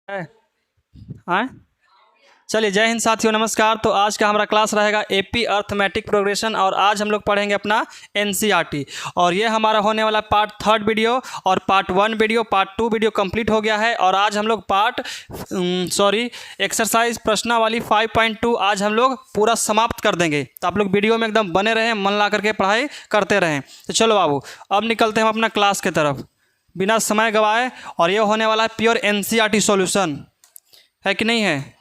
है। हाँ, चलिए, जय हिंद साथियों, नमस्कार। तो आज का हमारा क्लास रहेगा एपी अर्थमेटिक प्रोग्रेशन और आज हम लोग पढ़ेंगे अपना एनसीईआरटी और ये हमारा होने वाला पार्ट 3 वीडियो और part 1 video, part 2 video complete हो गया है और आज हम लोग एक्सरसाइज प्रश्नावली 5.2 आज हम लोग पूरा समाप्त कर देंगे। तो आप लोग वीडियो में एकदम बने रहें, मन ला करके पढ़ाई करते रहें। तो चलो बाबू, अब निकलते हैं हम अपना क्लास की तरफ बिना समय गवाए। और ये होने वाला है प्योर एनसीईआरटी सॉल्यूशन, है कि नहीं है।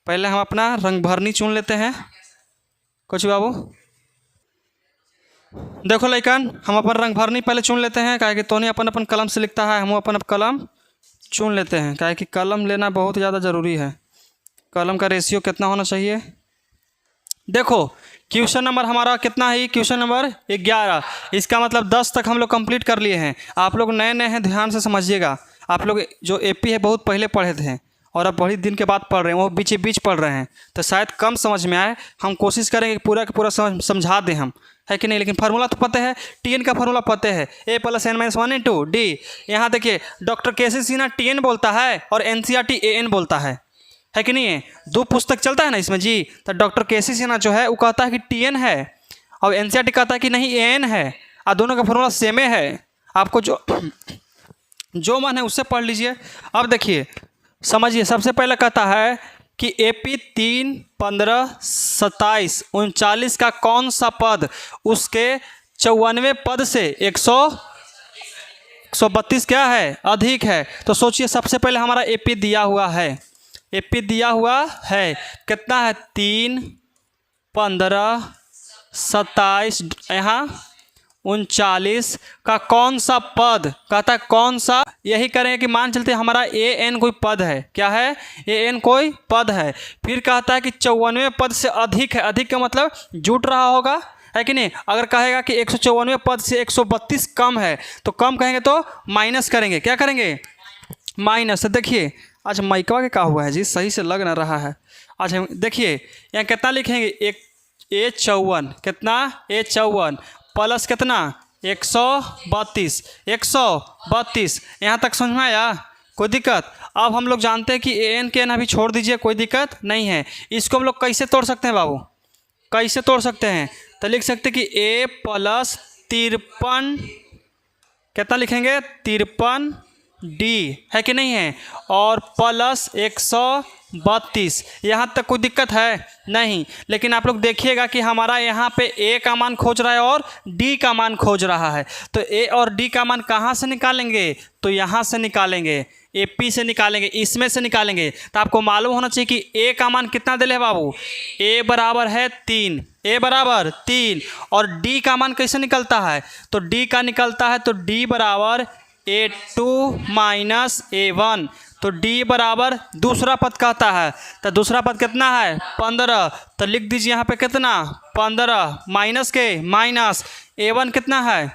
पहले हम अपना रंग भरनी चुन लेते हैं। कुछ बाबू देखो लइकन, हम अपन रंग भरनी पहले चुन लेते हैं, काहे कि तोनी अपन अपन कलम से लिखता है, हम अपन कलम चुन लेते हैं, काहे कि कलम लेना बहुत ज़्यादा ज़रूरी है। कलम का रेशियो कितना होना चाहिए। देखो क्वेश्चन नंबर हमारा कितना है, क्वेश्चन नंबर 11। इसका मतलब 10 तक हम लोग कंप्लीट कर लिए हैं। आप लोग नए नए हैं, ध्यान से समझिएगा। आप लोग जो एपी है बहुत पहले पढ़े थे और अब बड़ी दिन के बाद पढ़ रहे हैं, वो बीच बीच पढ़ रहे हैं, तो शायद कम समझ में आए। हम कोशिश करेंगे पूरा का पूरा समझा दें हम, है कि नहीं। लेकिन फार्मूला तो पता है, टीएन का फार्मूला पता है, a + n - 1 × d। यहाँ देखिए, डॉक्टर केसी सिन्हा टीएन बोलता है और एनसीईआरटी एन बोलता है कि नहीं है। दो पुस्तक चलता है ना इसमें जी। तो डॉक्टर केसी सिन्हा जो है वो कहता है कि टीएन है और एनसीईआरटी कहता है कि नहीं एन है, और दोनों का फार्मूला सेम है। आपको जो मन है उससे पढ़ लीजिए। अब देखिए समझिए, सबसे पहले कहता है कि एपी 3, 15, 27, 39 का कौन सा पद उसके 94वें पद से 132 क्या है, अधिक है। तो सोचिए, सबसे पहले हमारा एपी दिया हुआ है, एपी दिया हुआ है कितना है, 3, 15, 27, यहाँ 39 का कौन सा पद, कहता है कौन सा। यही करेंगे कि मान चलते हमारा ए एन कोई पद है, क्या है, ए एन कोई पद है। फिर कहता है कि 94वें पद से अधिक है। अधिक का मतलब जुट रहा होगा, है कि नहीं। अगर कहेगा कि 154वें पद से 132 कम है तो कम कहेंगे तो माइनस करेंगे, क्या करेंगे, माइनस। देखिए आज माइकवा के क्या हुआ है जी, सही से लग ना रहा है। अच्छा देखिए, यहाँ कितना लिखेंगे, एक A54, कितना A54 प्लस कितना 132, 132। यहाँ तक समझ में आया, कोई दिक्कत। अब हम लोग जानते हैं कि एन के एन अभी छोड़ दीजिए, कोई दिक्कत नहीं है। इसको हम लोग कैसे तोड़ सकते हैं बाबू, कैसे तोड़ सकते हैं। तो लिख सकते हैं कि A + 53, कितना लिखेंगे, 53 डी, है कि नहीं है, और प्लस 132। यहाँ तक कोई दिक्कत है नहीं। लेकिन आप लोग देखिएगा कि हमारा यहाँ पे ए का मान खोज रहा है और डी का मान खोज रहा है। तो ए और डी का मान कहाँ से निकालेंगे, तो यहाँ से निकालेंगे, एपी से निकालेंगे, इसमें से निकालेंगे। तो आपको मालूम होना चाहिए कि ए का मान कितना दिले बाबू, ए बराबर है 3, ए बराबर 3। और डी का मान कैसे निकलता है, तो डी का निकलता है तो डी बराबर A2 - A1। तो D बराबर दूसरा पद कहता है, तो दूसरा पद कितना है, 15। तो लिख दीजिए यहाँ पे कितना, 15 माइनस के माइनस A1 कितना है,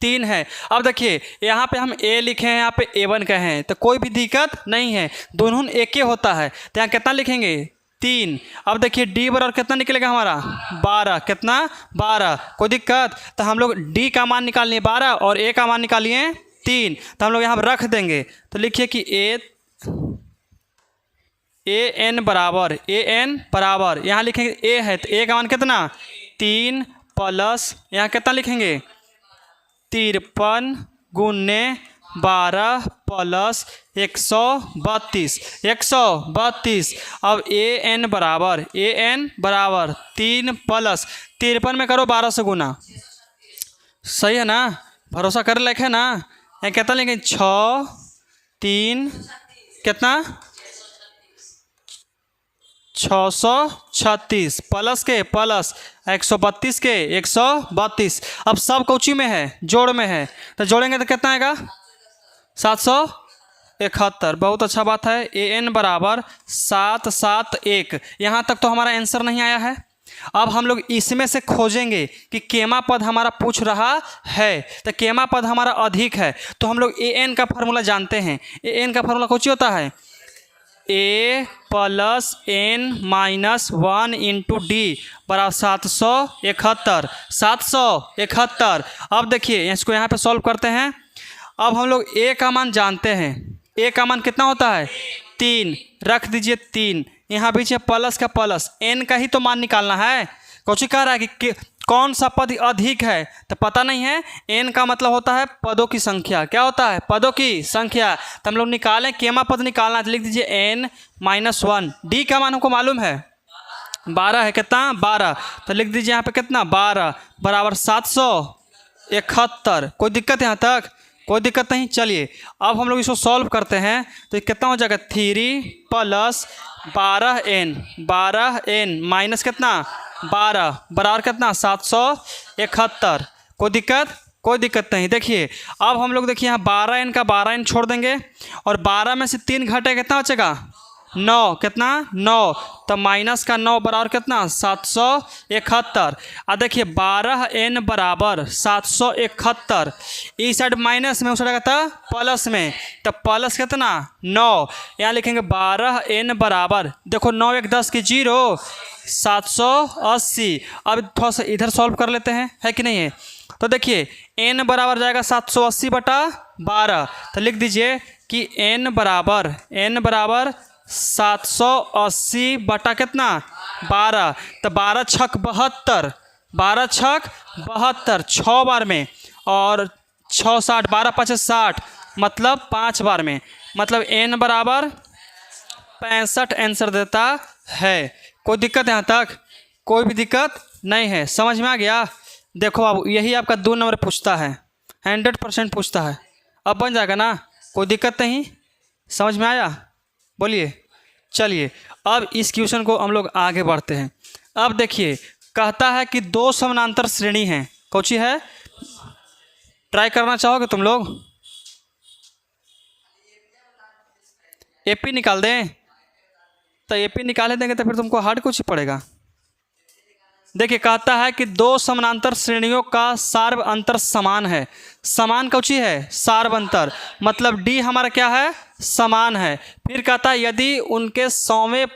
3 है। अब देखिए यहाँ पे हम A लिखे हैं, यहाँ पे A1 कहे हैं, तो कोई भी दिक्कत नहीं है, दोनों एक ही होता है। तो यहाँ कितना लिखेंगे, 3। अब देखिए D बराबर कितना निकलेगा हमारा, 12, कितना 12, कोई दिक्कत। तो हम लोग D का मान निकालिए 12 और A का मान निकालिए 3। तो हम लोग यहाँ पर रख देंगे। तो लिखिए कि एन बराबर यहाँ लिखेंगे A है तो A का मान कितना, 3 प्लस यहाँ कितना लिखेंगे, 53 × 12 प्लस 132। अब एन बराबर 3 प्लस 53 में करो 12 से गुना, सही है ना, भरोसा कर लिखे ना। यहाँ कितना लेंगे, 6, 3 कितना 636 प्लस के प्लस 132 के 132। अब सब कौची में है, जोड़ में है, तो जोड़ेंगे तो कितना आएगा, 771। बहुत अच्छा बात है। ए एन बराबर 771। यहाँ तक तो हमारा आंसर नहीं आया है। अब हम लोग इसमें से खोजेंगे कि केमा पद हमारा पूछ रहा है, तो केमा पद हमारा अधिक है। तो हम लोग ए एन का फार्मूला जानते हैं। ए एन का फार्मूला कौची होता है, A + n - 1 × d बराबर 771। अब देखिए इसको यहाँ पे सॉल्व करते हैं। अब हम लोग A का मान जानते हैं, ए का मान कितना होता है 3, रख दीजिए 3, यहाँ बीच में प्लस का प्लस, एन का ही तो मान निकालना है। कुछ कह रहा है कि कौन सा पद अधिक है, तो पता नहीं है। एन का मतलब होता है पदों की संख्या, क्या होता है पदों की संख्या। तो हम लोग निकालें केमा पद निकालना है तो लिख दीजिए n-1। डी का मान हमको मालूम है 12 है, कितना 12, तो लिख दीजिए यहाँ पे कितना 12 बराबर 771। कोई दिक्कत यहाँ तक? कोई दिक्कत नहीं। चलिए अब हम लोग इसको सॉल्व करते हैं तो कितना हो जाएगा 3 + 12n माइनस कितना 12 बराबर कितना 771। कोई दिक्कत? कोई दिक्कत नहीं। देखिए अब हम लोग देखिए यहाँ 12n का 12n छोड़ देंगे और 12 में से 3 घटे कितना बचेगा 9, कितना 9, तो माइनस का 9 बराबर कितना 771। अब देखिए 12n बराबर 771, इस साइड माइनस में उस साइड था प्लस में, तो प्लस कितना 9, यहाँ लिखेंगे 12n बराबर, देखो 9 1 10 की 0 780। अब थोड़ा सा इधर सॉल्व कर लेते हैं, है कि नहीं है। तो देखिए n बराबर जाएगा 780/12, तो लिख दीजिए कि n बराबर 780 बटा कितना 12, तो 12 छक 72, 12 छक 72 6 बार में, और 6 60, 12 5 60, मतलब 5 बार में, मतलब n बराबर 65 आंसर देता है। कोई दिक्कत यहाँ तक? कोई भी दिक्कत नहीं है, समझ में आ गया। देखो बाबू यही आपका 2 नंबर पूछता है, 100% पूछता है। अब बन जाएगा ना, कोई दिक्कत नहीं, समझ में आया? बोलिए। चलिए अब इस क्वेश्चन को हम लोग आगे बढ़ते हैं। अब देखिए कहता है कि 2 समानांतर श्रेणी हैं, कौन-सी है? ट्राई करना चाहोगे तुम लोग? एपी निकाल दें? तो एपी निकाले देंगे तो फिर तुमको हार्ड कुछ ही पड़ेगा। देखिए कहता है कि 2 समानांतर श्रेणियों का सार्व अंतर समान है। समान कौन सी है? सार्व अंतर, मतलब डी हमारा क्या है समान है। फिर कहता है यदि उनके 100वें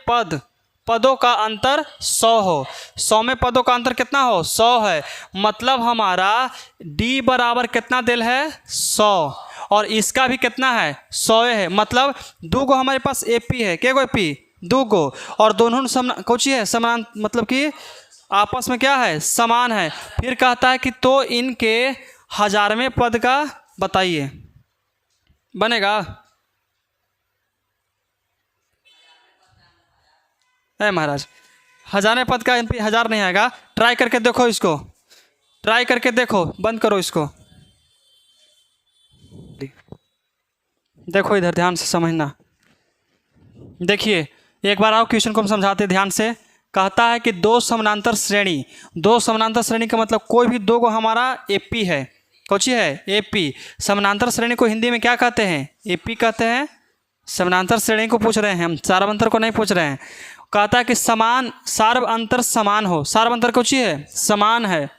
पदों का अंतर 100 हो। 100वें पदों का अंतर कितना हो 100 है, मतलब हमारा डी बराबर कितना दिल है 100, और इसका भी कितना है 100 है, मतलब 2 गो हमारे पास एपी है। क्या गो एपी? 2 गो, और दोनों कौन सी है समान, मतलब कि आपस में क्या है समान है। फिर कहता है कि तो इनके 1000वें पद का बताइए, बनेगा? महाराज 1000वें पद का 1000 नहीं आएगा। ट्राई करके देखो इसको, ट्राई करके देखो, बंद करो इसको, देखो इधर ध्यान से समझना। देखिए एक बार आओ क्वेश्चन को हम समझाते ध्यान से। कहता है कि 2 समानांतर श्रेणी, 2 समानांतर श्रेणी का मतलब कोई भी 2 को हमारा एपी है। कौन-सी है? एपी। समानांतर श्रेणी को हिंदी में क्या कहते हैं? एपी कहते हैं। समानांतर श्रेणी को पूछ रहे हैं हम, सार्व अंतर को नहीं पूछ रहे हैं। कहता है कि समान सार्व अंतर समान हो। सार्व अंतर कौन-सी है? समान है।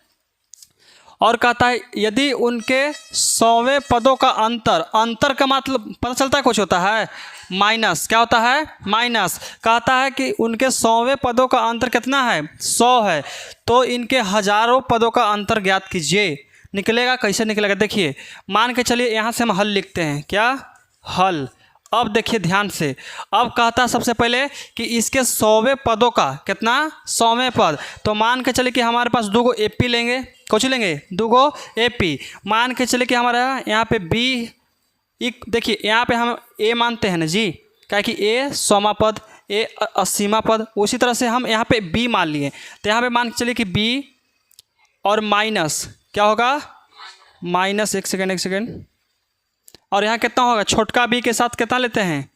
और कहता है यदि उनके 100वें पदों का अंतर का मतलब पता चलता है कुछ होता है माइनस। क्या होता है? माइनस। कहता है कि उनके 100वें पदों का अंतर कितना है 100 है, तो इनके हजारों पदों का अंतर ज्ञात कीजिए। निकलेगा कैसे निकलेगा? देखिए मान के चलिए यहाँ से हम हल लिखते हैं। क्या? हल। अब देखिए ध्यान से, अब कहता है सबसे पहले कि इसके 100वें पदों का कितना 100वें पद, तो मान के चले कि हमारे पास 2 गो एपी लेंगे। कुछ लेंगे 2 गो एपी। मान के चले कि हमारा यहाँ पे बी, देखिए यहाँ पे हम ए मानते हैं ना जी, क्या कि ए 100वां पद, ए 80वां पद, उसी तरह से हम यहाँ पे बी मान लिए। तो यहाँ पे मान के चलिए कि बी और माइनस क्या होगा माइनस, एक सेकेंड, और यहाँ कितना होगा छोटका बी के साथ कितना लेते हैं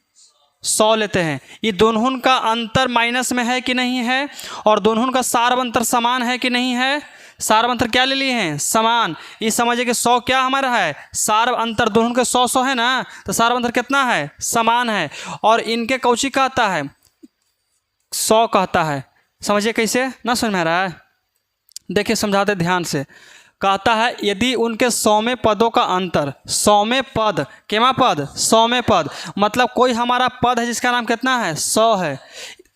100 लेते हैं। ये दोनों का अंतर माइनस में है कि नहीं है, और दोनों का सार्व अंतर समान है कि नहीं है। सार्व अंतर क्या ले लिए हैं? समान। ये समझिए कि 100 क्या हमारा है सार्व अंतर, दोनों के 100 है ना, तो सार्व अंतर कितना है समान है। और इनके कौची कहता है 100 कहता है। समझिए कैसे, ना समझ में आ रहा है? देखिए समझाते ध्यान से। कहता है यदि उनके 100वें पदों का अंतर, 100वें पद, केमा पद 100वें पद, मतलब कोई हमारा पद है जिसका नाम कितना है 100 है।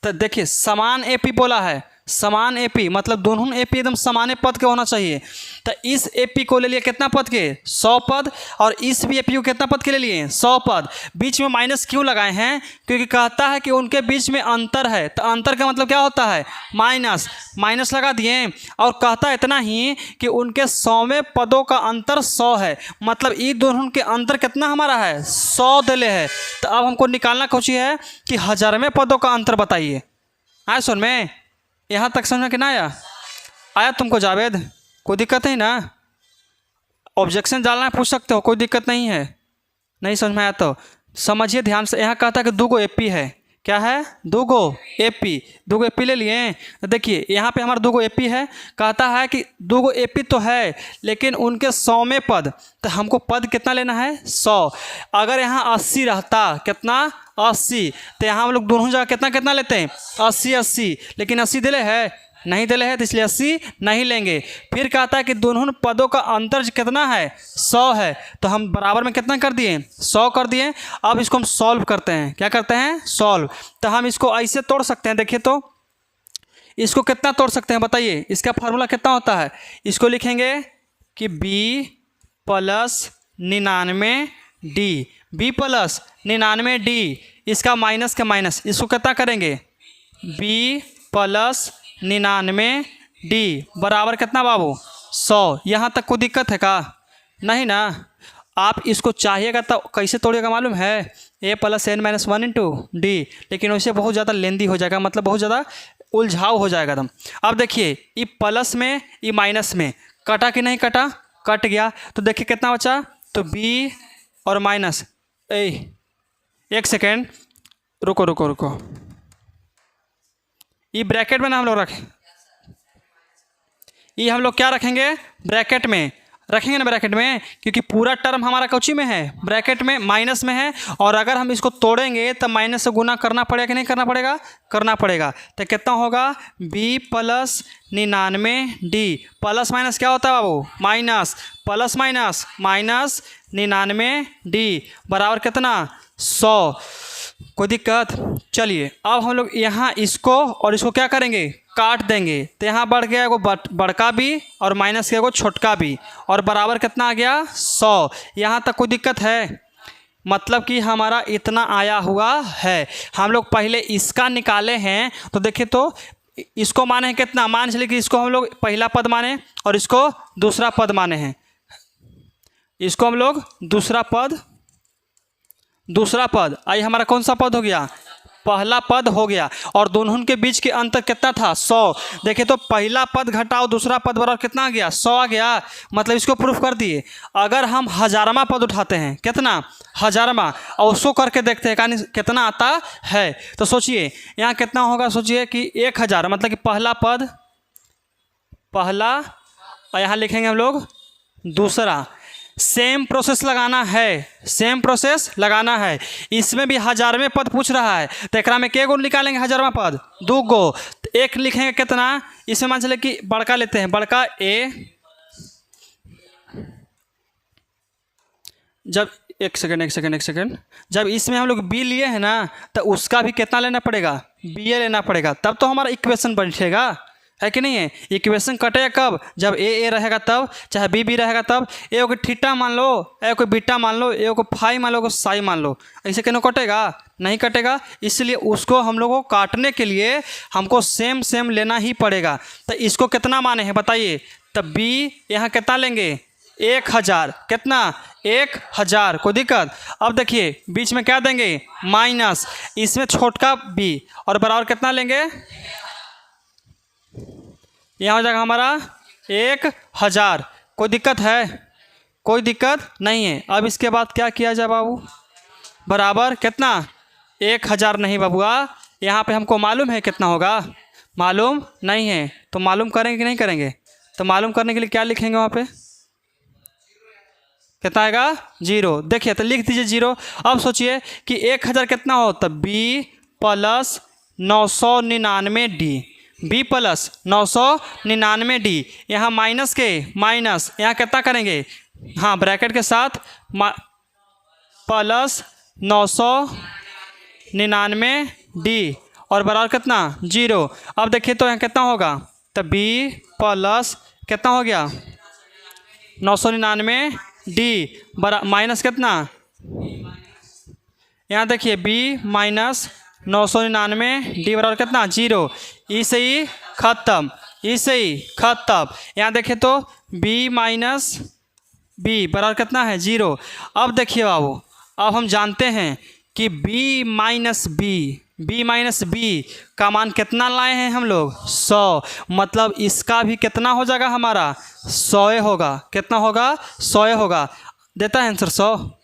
तो देखिए समान एपी बोला है, समान एपी, मतलब दोनों एपी एकदम समान पद के होना चाहिए। तो इस एपी को ले लिए कितना पद के, 100 पद, और इस भी एपी को कितना पद के ले लिए, 100 पद। बीच में माइनस क्यों लगाए हैं, क्योंकि कहता है कि उनके बीच में अंतर है, तो अंतर का मतलब क्या होता है, माइनस, माइनस लगा दिए। और कहता है इतना ही कि उनके 100वें पदों का अंतर 100 है, मतलब ये दोनों के अंतर कितना हमारा है, 100 दिले है। तो अब हमको निकालना कुछ है कि 1000वें पदों का अंतर बताइए। आए सुन में, यहाँ तक समझ में कि ना आया, आया तुमको जावेद, कोई दिक्कत नहीं ना, ऑब्जेक्शन डालना है पूछ सकते हो, कोई दिक्कत नहीं है। नहीं समझ में आया तो समझिए ध्यान से। यहाँ कहता है कि 2 एपी है, क्या है, 2 एपी ले लिए। तो देखिए यहाँ पे हमारा 2 एपी है, कहता है कि 2 एपी तो है लेकिन उनके 100वें पद, तो हमको पद कितना लेना है, 100। अगर यहाँ 80 रहता, कितना, 80, तो यहाँ हम लोग दोनों जगह कितना कितना लेते हैं, 80, लेकिन 80 दिले है, नहीं दिले है, तो इसलिए 80 नहीं लेंगे। फिर कहता है कि दोनों पदों का अंतर कितना है, 100 है, तो हम बराबर में कितना कर दिए, 100 कर दिए। अब इसको हम सॉल्व करते हैं, क्या करते हैं, सॉल्व। तो हम इसको ऐसे तोड़ सकते हैं, देखिए तो इसको कितना तोड़ सकते हैं बताइए, इसका फार्मूला कितना होता है। इसको लिखेंगे कि b + 99d, b + 99d, इसका माइनस का माइनस, इसको कितना करेंगे, b + 99d बराबर कितना बाबू, 100। यहाँ तक कोई दिक्कत है का, नहीं ना। आप इसको चाहिएगा तो कैसे तोड़िएगा मालूम है, a + n - 1 × d, लेकिन वैसे बहुत ज़्यादा लेंदी हो जाएगा, मतलब बहुत ज़्यादा उलझाव हो जाएगा एकदम। अब देखिए ये प्लस में, ये माइनस में, कटा कि नहीं कटा, कट गया। तो देखिए कितना बचा, तो b और माइनस, एक सेकेंड रुको, ये ब्रैकेट में ना हम लोग रखें, ये हम लोग क्या रखेंगे, ब्रैकेट में रखेंगे ना, ब्रैकेट में, क्योंकि पूरा टर्म हमारा कौची में है, ब्रैकेट में, माइनस में है। और अगर हम इसको तोड़ेंगे तो माइनस से गुना करना पड़ेगा कि नहीं करना पड़ेगा, करना पड़ेगा। तो कितना होगा, b + 99d, प्लस माइनस क्या होता है बाबू, minus, plus minus minus 99d बराबर कितना, 100। कोई दिक्कत, चलिए अब हम लोग यहाँ इसको और इसको क्या करेंगे, काट देंगे। तो यहाँ बढ़ गया एगो बड़का भी और माइनस के एगो छोटका भी, और बराबर कितना आ गया, 100। यहाँ तक कोई दिक्कत है, मतलब कि हमारा इतना आया हुआ है। हम लोग पहले इसका निकाले हैं, तो देखिए तो इसको माने हैं कितना, मान चलिए कि इसको हम लोग पहला पद माने और इसको दूसरा पद माने हैं, इसको हम लोग दूसरा पद, आई हमारा कौन सा पद हो गया, पहला पद हो गया। और दोनों के बीच के अंतर कितना था, 100। देखिए तो पहला पद घटाओ दूसरा पद बराबर कितना आ गया, 100 आ गया, मतलब इसको प्रूफ कर दिए। अगर हम 1000वां पद उठाते हैं, कितना, 1000वां, और उसको करके देखते हैं कहानी कितना आता है, तो सोचिए यहाँ कितना होगा, सोचिए कि 1000, मतलब कि पहला पद, पहला, और यहाँ लिखेंगे हम लोग दूसरा। सेम प्रोसेस लगाना है, सेम प्रोसेस लगाना है। इसमें भी 1000वें पद पूछ रहा है, तो एक में के गो निकालेंगे 1000वां पद, 2 गो। तो एक लिखेंगे कितना, इसमें मान चले कि बड़का लेते हैं, बड़का a, जब एक सेकेंड, जब इसमें हम लोग b लिए हैं ना, तो उसका भी कितना लेना पड़ेगा, ba लेना पड़ेगा, तब तो हमारा इक्वेशन बैठेगा, है कि नहीं है। इक्वेशन कटेगा कब, जब a रहेगा तब, चाहे b रहेगा तब। ए को थीटा मान लो, ए को बीटा मान लो, ए को फाई मान लो, को साई मान लो, ऐसे क्यों कटेगा, नहीं कटेगा। इसलिए उसको हम लोगों को काटने के लिए हमको सेम लेना ही पड़ेगा। तो इसको कितना माने हैं बताइए, तब b यहाँ कितना लेंगे, 1000, कितना, 1000, कोई दिक्कत। अब देखिए बीच में क्या देंगे, माइनस, इसमें छोटका b, और बराबर कितना लेंगे, यहाँ हो जाएगा हमारा 1000। कोई दिक्कत है, कोई दिक्कत नहीं है। अब इसके बाद क्या किया जाए बाबू, बराबर कितना, 1000 नहीं बाबूआ, यहाँ पे हमको मालूम है कितना होगा, मालूम नहीं है, तो मालूम करेंगे कि नहीं करेंगे। तो मालूम करने के लिए क्या लिखेंगे, वहाँ पे कितना आएगा, 0। देखिए तो लिख दीजिए 0। अब सोचिए कि 1000 कितना हो, तब b + 999d, b + 999d, यहाँ माइनस के माइनस, यहाँ कितना करेंगे, हाँ ब्रैकेट के साथ +999d, और बराबर कितना 0। अब देखिए तो यहाँ कितना होगा, तो b प्लस कितना हो गया 999 d बरा माइनस कितना, यहाँ देखिए b माइनस 999 d बराबर कितना 0। ई से ही खत्म, ई से ही खत्म। यहाँ देखिए तो b माइनस b बराबर कितना है 0। अब देखिए बाबू, अब हम जानते हैं कि b माइनस बी का मान कितना लाए हैं हम लोग 100, मतलब इसका भी कितना हो जाएगा हमारा 100 होगा। कितना होगा 100 होगा। देता है आंसर 100।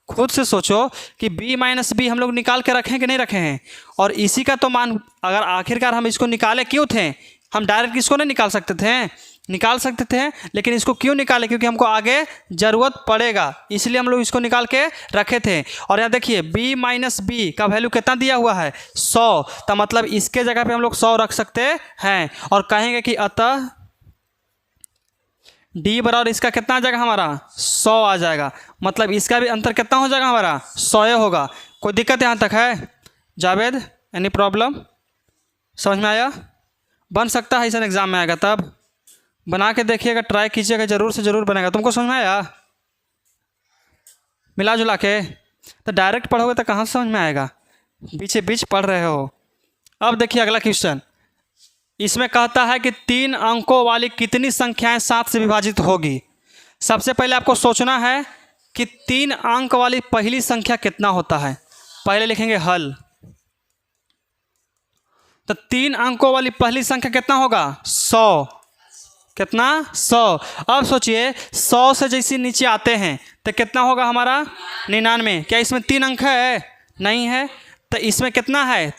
खुद से सोचो कि b माइनस बी हम लोग निकाल के रखें कि नहीं रखे हैं, और इसी का तो मान अगर आखिरकार हम इसको निकाले क्यों थे, हम डायरेक्ट इसको नहीं निकाल सकते थे, लेकिन इसको क्यों निकाले, क्योंकि हमको आगे ज़रूरत पड़ेगा, इसलिए हम लोग इसको निकाल के रखे थे। और यहाँ देखिए b माइनस बी का वैल्यू कितना दिया हुआ है 100, तो मतलब इसके जगह पे हम लोग 100 रख सकते हैं और कहेंगे कि अतः d बराबर इसका कितना आ जाएगा हमारा 100 आ जाएगा, मतलब इसका भी अंतर कितना हो जाएगा हमारा 100 होगा। कोई दिक्कत यहाँ तक है जावेद, एनी प्रॉब्लम? समझ में आया? बन सकता है ऐसा एग्ज़ाम में आएगा, तब बना के देखिएगा, ट्राई कीजिएगा, ज़रूर से ज़रूर बनेगा। तुमको समझ में आया मिला जुला के? तो डायरेक्ट पढ़ोगे तो कहाँ समझ में आएगा, बीचे बीच पढ़ रहे हो। अब देखिए अगला क्वेश्चन, इसमें कहता है कि 3 अंकों वाली कितनी संख्याएं 7 से विभाजित होगी। सबसे पहले आपको सोचना है कि 3 अंक वाली पहली संख्या कितना होता है। पहले लिखेंगे हल, तो 3 अंकों वाली पहली संख्या कितना होगा 100। कितना 100। अब सोचिए 100 से जैसे नीचे आते हैं तो कितना होगा हमारा 99। क्या इसमें 3 अंक है? नहीं है। तो इसमें कितना है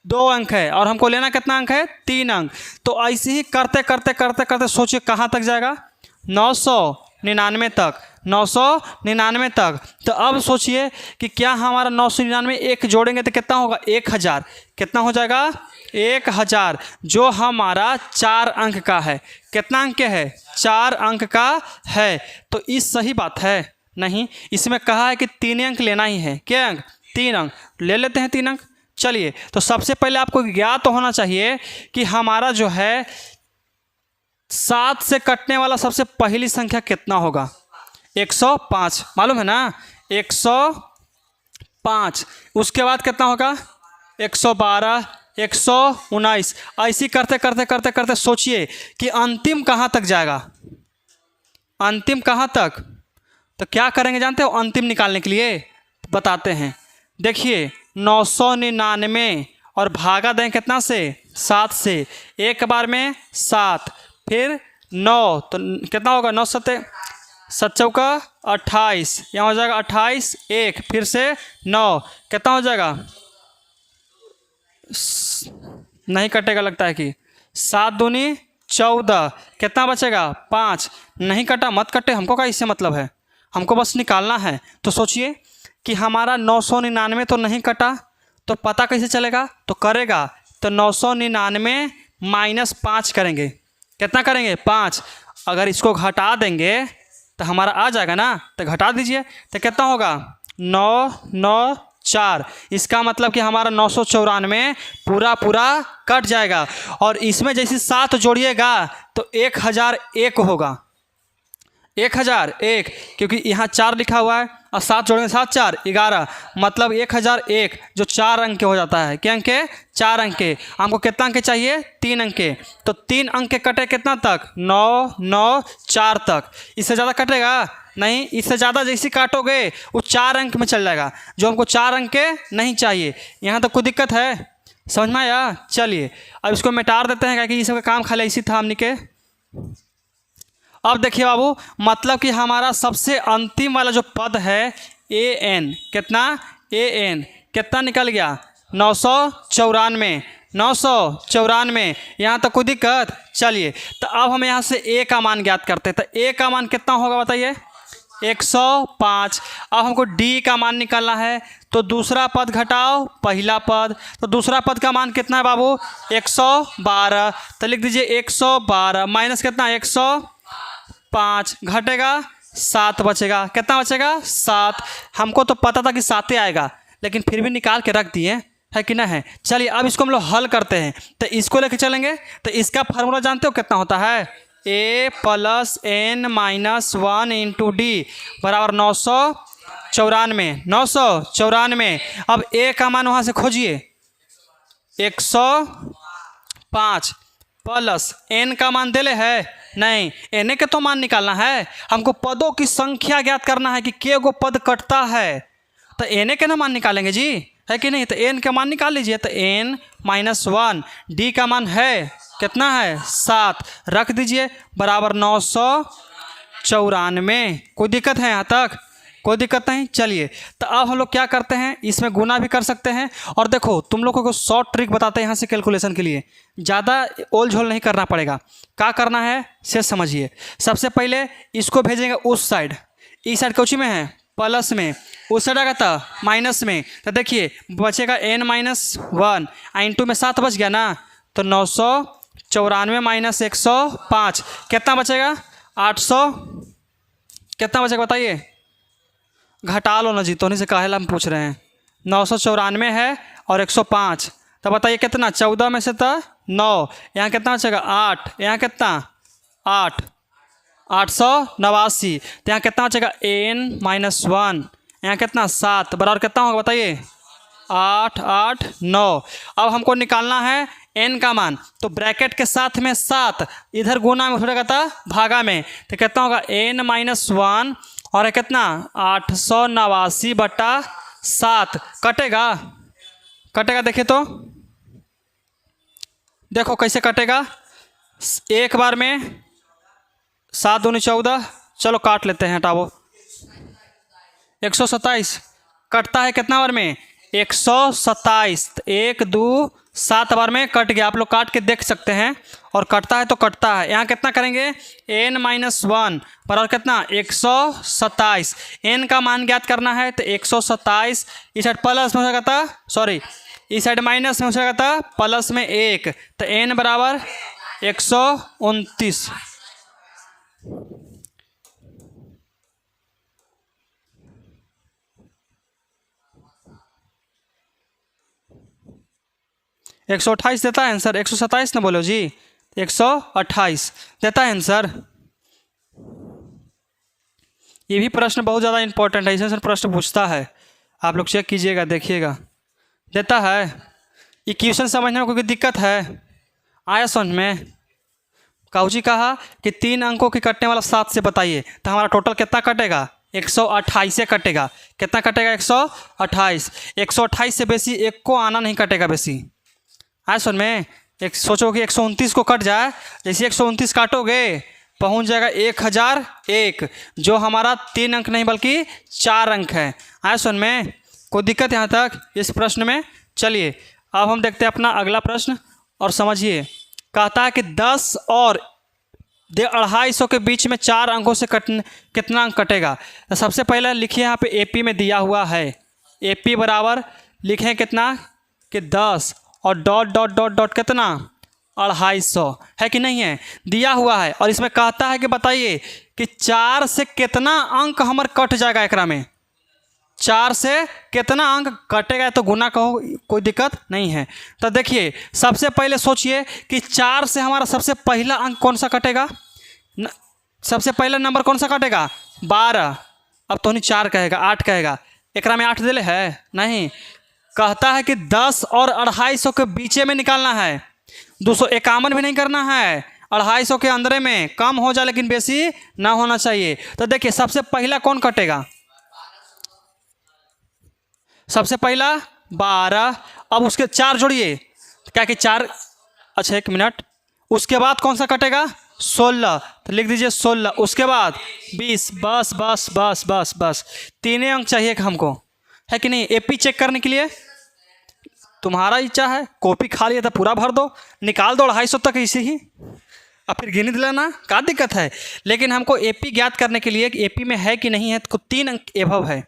2 अंक है, और हमको लेना कितना अंक है 3 अंक। तो ऐसे ही करते करते करते करते सोचिए कहाँ तक जाएगा 999 तक, 999 तक। तो अब सोचिए कि क्या हमारा 999 एक जोड़ेंगे तो कितना होगा 1000। कितना हो जाएगा 1000, जो हमारा 4 अंक का है। कितना अंक है 4 अंक का है। तो इस सही बात है नहीं, इसमें कहा है कि 3 अंक लेना ही है। क्या अंक 3 अंक ले लेते हैं 3 अंक। चलिए, तो सबसे पहले आपको ज्ञात तो होना चाहिए कि हमारा जो है 7 से कटने वाला सबसे पहली संख्या कितना होगा 105, मालूम है ना 105। उसके बाद कितना होगा 112, 119। ऐसी करते करते करते करते सोचिए कि अंतिम कहाँ तक जाएगा, अंतिम कहाँ तक। तो क्या करेंगे जानते हो अंतिम निकालने के लिए? बताते हैं। देखिए 999 और भागा दें कितना से 7 से, एक बार में 7 फिर 9, तो कितना होगा 9 7 चौका 28, यहाँ हो जाएगा 28, 1 फिर से 9, कितना हो जाएगा नहीं कटेगा लगता है कि 7 दूनी 14, कितना बचेगा 5। नहीं कटा मत कटे, हमको क्या इससे मतलब है, हमको बस निकालना है। तो सोचिए कि हमारा 999 तो नहीं कटा, तो पता कैसे चलेगा? तो करेगा तो 999 माइनस 5 करेंगे। कितना करेंगे 5। अगर इसको घटा देंगे तो हमारा आ जाएगा ना, तो घटा दीजिए तो कितना होगा 994। इसका मतलब कि हमारा 994 पूरा कट जाएगा। और इसमें जैसे 7 जोड़िएगा तो 1001 होगा, 1001, क्योंकि यहाँ 4 लिखा हुआ है और 7 जोड़ेंगे 7 4 11, मतलब 1001 जो 4 अंक के हो जाता है। क्या अंक के 4 अंक के। हमको कितना अंक चाहिए 3 अंक के, तो 3 अंक के कटे कितना तक 994 तक। इससे ज़्यादा कटेगा नहीं, इससे ज़्यादा जैसे काटोगे वो 4 अंक में चल जाएगा, जो हमको 4 अंक के नहीं चाहिए। यहाँ तो कोई दिक्कत है, समझ में आया? चलिए अब इसको मिटा देते हैं, क्योंकि इसका काम खाली इसी था हमने के। अब देखिए बाबू, मतलब कि हमारा सबसे अंतिम वाला जो पद है an, कितना an कितना निकल गया 994, 994। यहाँ तक कोई दिक्कत? चलिए, तो अब हम यहाँ से a का मान ज्ञात करते हैं। तो a का मान कितना होगा बताइए 105। अब हमको d का मान निकालना है, तो दूसरा पद घटाओ पहला पद, तो दूसरा पद का मान कितना है बाबू 112। तो लिख दीजिए 112 माइनस कितना 105, घटेगा 7 बचेगा। कितना बचेगा 7। हमको तो पता था कि 7 आएगा, लेकिन फिर भी निकाल के रख दिए है कि ना है। चलिए अब इसको हम लोग हल करते हैं, तो इसको लेके चलेंगे। तो इसका फार्मूला जानते हो कितना होता है, a plus n minus one into d बराबर 994। अब a का मान वहाँ से खोजिए 105 प्लस n का मान देले है नहीं, n के तो मान निकालना है हमको, पदों की संख्या ज्ञात करना है कि के गो पद कटता है, तो n के ना मान निकालेंगे जी, है कि नहीं। तो n का मान निकाल लीजिए, तो n माइनस वन, डी का मान है कितना है 7, रख दीजिए बराबर 994। कोई दिक्कत है यहाँ तक, कोई दिक्कत नहीं। चलिए तो अब हम लोग क्या करते हैं, इसमें गुना भी कर सकते हैं। और देखो तुम लोगों को शॉर्ट ट्रिक बताते हैं यहाँ से कैलकुलेशन के लिए, ज़्यादा ओल झोल नहीं करना पड़ेगा। क्या करना है से समझिए। सबसे पहले इसको भेजेंगे उस साइड, इस साइड कौची में है प्लस में, उस साइड आएगा था माइनस में। तो देखिए बचेगा n माइनस वन, इंटू में 7 बच गया ना, तो 994 माइनस 105 कितना बचेगा 800, कितना बचेगा बताइए, घटा लो ना जी, तो नहीं से काहे हम पूछ रहे हैं। 994 है और 105, तो बताइए कितना, 14 में से तो 9, यहाँ कितना बचेगा 8, यहाँ कितना 8, 889। तो यहाँ कितना बचेगा n माइनस वन, यहाँ कितना 7 बराबर कितना होगा बताइए 8 8 9। अब हमको निकालना है n का मान, तो ब्रैकेट के साथ में 7, इधर गुना में हो जाएगा था भागा में, तो कितना होगा n माइनस वन और है कितना 889/7 कटेगा, कटेगा देखिए तो, देखो कैसे कटेगा, एक बार में 7 दूनी 14, चलो काट लेते हैं, हटाओ 127 कटता है कितना बार में 127, 1 2 7 बार में कट गया, आप लोग काट के देख सकते हैं। और कटता है तो कटता है, यहाँ कितना करेंगे n माइनस वन बराबर कितना 127, n का मान ज्ञात करना है, तो 127 इस साइड प्लस में हो जाएगा था, सॉरी इस साइड माइनस में हो जाएगा था प्लस में 1, तो n बराबर 129। एक 128 देता है आंसर, 127 ना बोलो जी, 128 देता है आंसर। ये भी प्रश्न बहुत ज़्यादा इंपॉर्टेंट है, इसमें प्रश्न पूछता है, आप लोग चेक कीजिएगा देखिएगा, देता है। ये क्वेश्चन समझने में कोई दिक्कत है, आया समझ में। काऊजी कहा कि 3 अंकों के कटने वाला 7 से बताइए, तो हमारा टोटल कितना कटेगा 128 से कटेगा, कितना कटेगा 128, 128 से बेसी एक को आना नहीं कटेगा बेसी, आया समझ में। एक सोचो कि 129 को कट जाए, जैसे 129 काटोगे पहुंच जाएगा 1001, जो हमारा 3 अंक नहीं बल्कि 4 अंक है, आया समझ में। कोई दिक्कत यहाँ तक इस प्रश्न में। चलिए अब हम देखते हैं अपना अगला प्रश्न, और समझिए कहता है कि 10 और 250 के बीच में 4 अंकों से कितना अंक कटेगा। तो सबसे पहले लिखिए यहाँ पे AP में दिया हुआ है, AP बराबर लिखें कितना कि 10 और डॉट डॉट डॉट डॉट कितना 250, है कि नहीं है, दिया हुआ है। और इसमें कहता है कि बताइए कि 4 से कितना अंक हमार कट जाएगा, एकरा में 4 से कितना अंक कटेगा, तो गुना कहो कोई दिक्कत नहीं है। तो देखिए सबसे पहले सोचिए कि 4 से हमारा सबसे पहला अंक कौन सा कटेगा, सबसे पहला नंबर कौन सा कटेगा 12, अब तो नहीं 4 कहेगा 8 कहेगा, एकरा में 8 दिले है नहीं। कहता है कि 10 और 250 के बीचे में निकालना है, 251 भी नहीं करना है, 250 के अंदर में कम हो जाए लेकिन बेसी ना होना चाहिए। तो देखिए सबसे पहला कौन कटेगा, सबसे पहला 12, अब उसके 4 जोड़िए, क्या कि 4, अच्छा 1 मिनट, उसके बाद कौन सा कटेगा 16, तो लिख दीजिए 16, उसके बाद 20, बस बस बस बस बस 3 अंक चाहिए हमको, है कि नहीं। AP चेक करने के लिए तुम्हारा इच्छा है, कॉपी खा लिया तो पूरा भर दो, निकाल दो 250 तक इसी ही, अब फिर गिनी दिलाना क्या दिक्कत है। लेकिन हमको AP ज्ञात करने के लिए कि AP में है कि नहीं है, तो 3 अंक एभव है,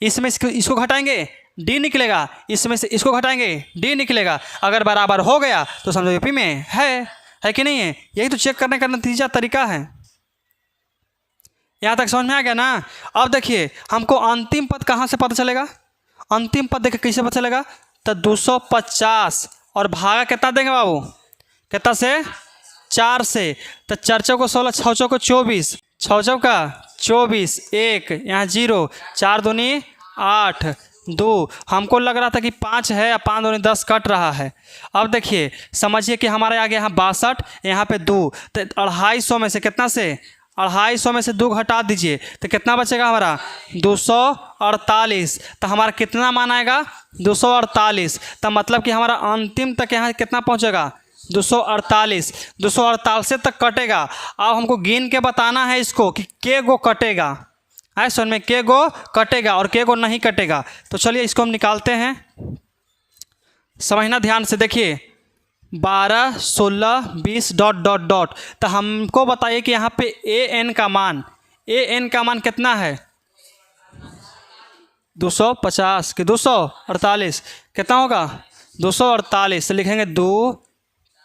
इसमें इसको घटाएंगे D निकलेगा, इसमें से इसको घटाएंगे D निकलेगा, अगर बराबर हो गया तो समझो AP में है कि नहीं है। यही तो चेक करने का नतीजा तरीका है। यहाँ तक समझ में आ गया ना। अब देखिए हमको अंतिम पद कहाँ से पता चलेगा, अंतिम पद देखिए कैसे पता चलेगा, तो 250 और भागा कितना देंगे बाबू, कितना से, 4 से। तो 4 चौको 16, 6 चौको 24, 6 चौका 24, 1 यहाँ 0, 4 दूनी 8, 2। हमको लग रहा था कि 5 है या 5 दूनी 10 कट रहा है। अब देखिए समझिए कि हमारे आगे यहाँ 62, यहाँ पे 2, तो 250 में से कितना से, 250 में से 2 घटा दीजिए तो कितना बचेगा हमारा, 248। तो हमारा कितना मान आएगा, 248। तो मतलब कि हमारा अंतिम तक यहाँ कितना पहुँचेगा, 248। 248 तक कटेगा। अब हमको गिन के बताना है इसको कि के गो कटेगा, है सुन में, के गो कटेगा और के गो नहीं कटेगा। तो चलिए इसको हम निकालते हैं, समझना ध्यान से। देखिए 12, 16, 20 डॉट डॉट डॉट। तो हमको बताइए कि यहाँ पे an का मान, an का मान कितना है, 250 कि 248, कितना होगा 248। तो लिखेंगे 2,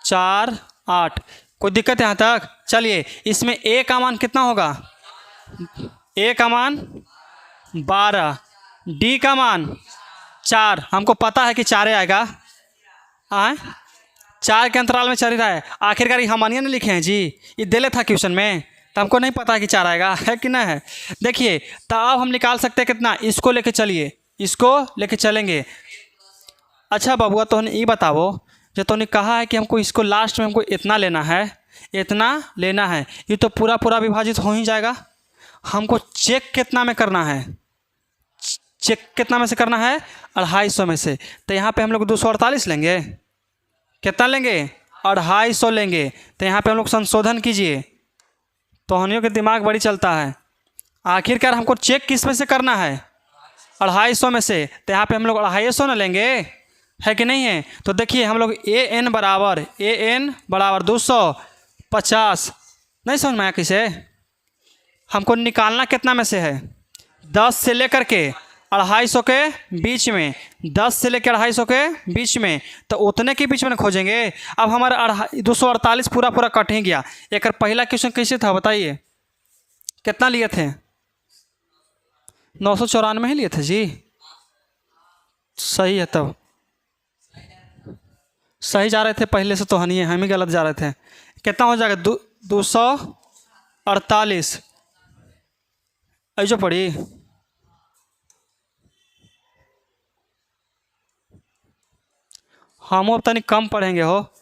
4, 8। कोई दिक्कत है यहाँ तक? चलिए इसमें a का मान कितना होगा, a का मान 12, d का मान 4, हमको पता है कि 4 आएगा, हाँ 4 के अंतराल में चल रहा है। आखिरकार हमनिया ने लिखे हैं जी, ये दिले था क्वेश्चन में, तो हमको नहीं पता है कि 4 आएगा, है कि नहीं है। देखिए तो अब हम निकाल सकते हैं कितना, इसको लेके चलिए, इसको लेके चलेंगे। अच्छा बबुआ तो ये बताओ, जो तूने कहा है कि हमको इसको लास्ट में हमको इतना लेना है, इतना लेना है, ये तो पूरा पूरा विभाजित हो ही जाएगा। हमको चेक कितना में करना है, चेक कितना में से करना है, 250 में से। तो यहाँ पे हम लोग 248 लेंगे, कितना लेंगे, 250 लेंगे। तो यहाँ पे हम लोग संशोधन कीजिए, तोहनियों के दिमाग बड़ी चलता है। आखिरकार हमको चेक किस में से करना है, 250 में से। तो यहाँ पे हम लोग 250 ना लेंगे, है कि नहीं है। तो देखिए हम लोग an बराबर 250, नहीं समझ में आया किसे। हमको निकालना कितना में से है, 10 से लेकर के 250 के बीच में, 10 से लेकर 250 के बीच में, तो उतने के बीच में खोजेंगे। अब हमारा 248 पूरा पूरा कट ही गया। एक पहला क्वेश्चन कैसे था बताइए, कितना लिए थे, 994 ही लिए थे जी, सही है। तब सही जा रहे थे पहले से, तो हनिए हम ही गलत जा रहे थे। कितना हो जाएगा, 248 ऐसे पड़ी। हम अब तनिक कम पढ़ेंगे हो,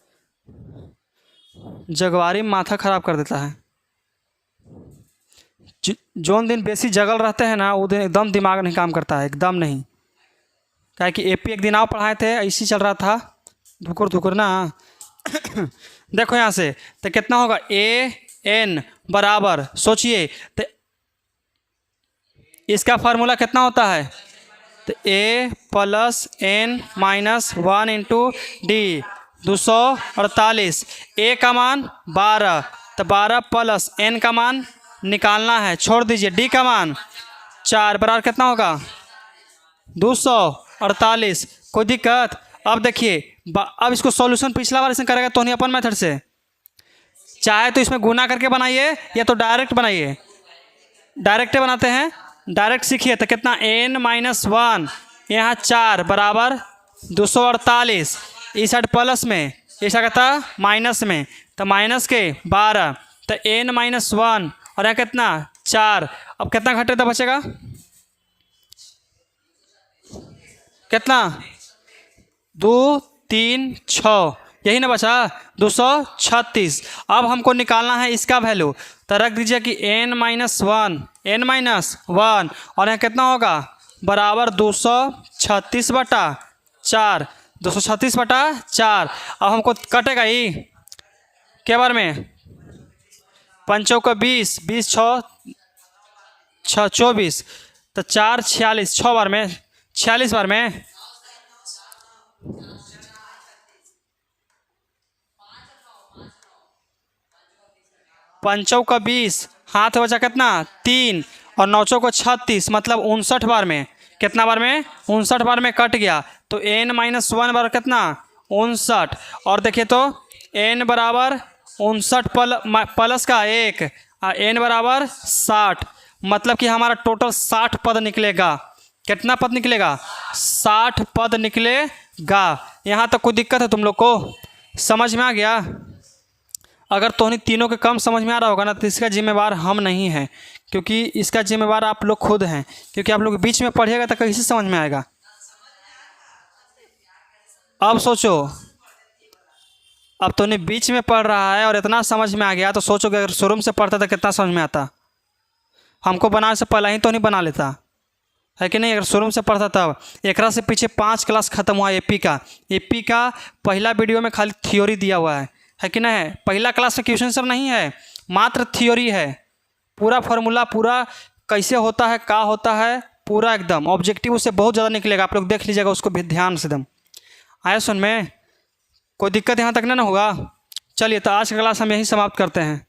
जगवारी में माथा खराब कर देता है। जोन दिन बेसी जगल रहते हैं ना, वो दिन एकदम दिमाग नहीं काम करता है, एकदम नहीं। क्या कि AP एक दिन आओ पढ़ाए थे, ऐसी चल रहा था धुकुर धुकुर ना। देखो यहाँ से तो कितना होगा, an बराबर, सोचिए तो इसका फार्मूला कितना होता है, तो a + n - 1 × d, 248। a का मान 12, तो 12 + n का मान निकालना है, छोड़ दीजिए। d का मान 4 बराबर कितना होगा, 248। कोई दिक्कत? अब देखिए अब इसको सॉल्यूशन पिछला बार इसमें करेगा तो नहीं अपन मेथड से, चाहे तो इसमें गुना करके बनाइए या तो डायरेक्ट बनाइए। डायरेक्ट बनाते हैं, डायरेक्ट सीखिए। तो कितना, n - 1 यहाँ 4 बराबर 248, इस साइड प्लस में, इस साइड कहता माइनस में, तो माइनस के 12, तो n - 1 और यहाँ कितना 4। अब कितना घटे तो बचेगा, कितना, 2, 3, 6, यही ना बचा, 236। अब हमको निकालना है इसका वैल्यू, तो रख दीजिए कि n - 1 और यहाँ कितना होगा, बराबर 236/4, 236/4। अब हमको कटेगा ही क्या बार में, 5 × 20, 20 × 6 = 24, तो 4 = 46, 6 बार में, 46 बार में। पंचों का 20, हाथ बचा कितना 3, और 9 × 36 मतलब 59 बार में। कितना बार में, 59 बार में कट गया। तो n - 1 बार कितना, 59। और देखिए तो n बराबर 59 प्लस का 1, n बराबर 60, मतलब कि हमारा टोटल 60 पद निकलेगा। कितना पद निकलेगा, 60 पद निकले गा। यहाँ तक कोई दिक्कत है तुम लोग को? समझ में आ गया? अगर तो तीनों के कम समझ में आ रहा होगा ना तो इसका जिम्मेवार हम नहीं हैं, क्योंकि इसका जिम्मेवार आप लोग खुद हैं, क्योंकि आप लोग बीच में पढ़िएगा तो कैसे समझ में आएगा। अब सोचो, अब तो बीच में पढ़ रहा है और इतना समझ में आ गया, तो सोचो कि अगर शुरू से पढ़ता तो कितना समझ में आता। हमको बनाने से पहले ही तो नहीं बना लेता है कि नहीं? अगर शुरू से पढ़ता तब। एकरा से पीछे 5 क्लास खत्म हुआ एपी का पहला वीडियो में खाली थ्योरी दिया हुआ है कि नहीं? पहला क्लास में क्वेश्चन सर नहीं है, मात्र थ्योरी है। पूरा फार्मूला पूरा कैसे होता है, क्या होता है, पूरा एकदम ऑब्जेक्टिव उससे बहुत ज़्यादा निकलेगा। आप लोग देख लीजिएगा उसको भी ध्यान से एकदम। आया सुन में? कोई दिक्कत यहाँ तक ना होगा? चलिए तो आज का क्लास हम यहीं समाप्त करते हैं।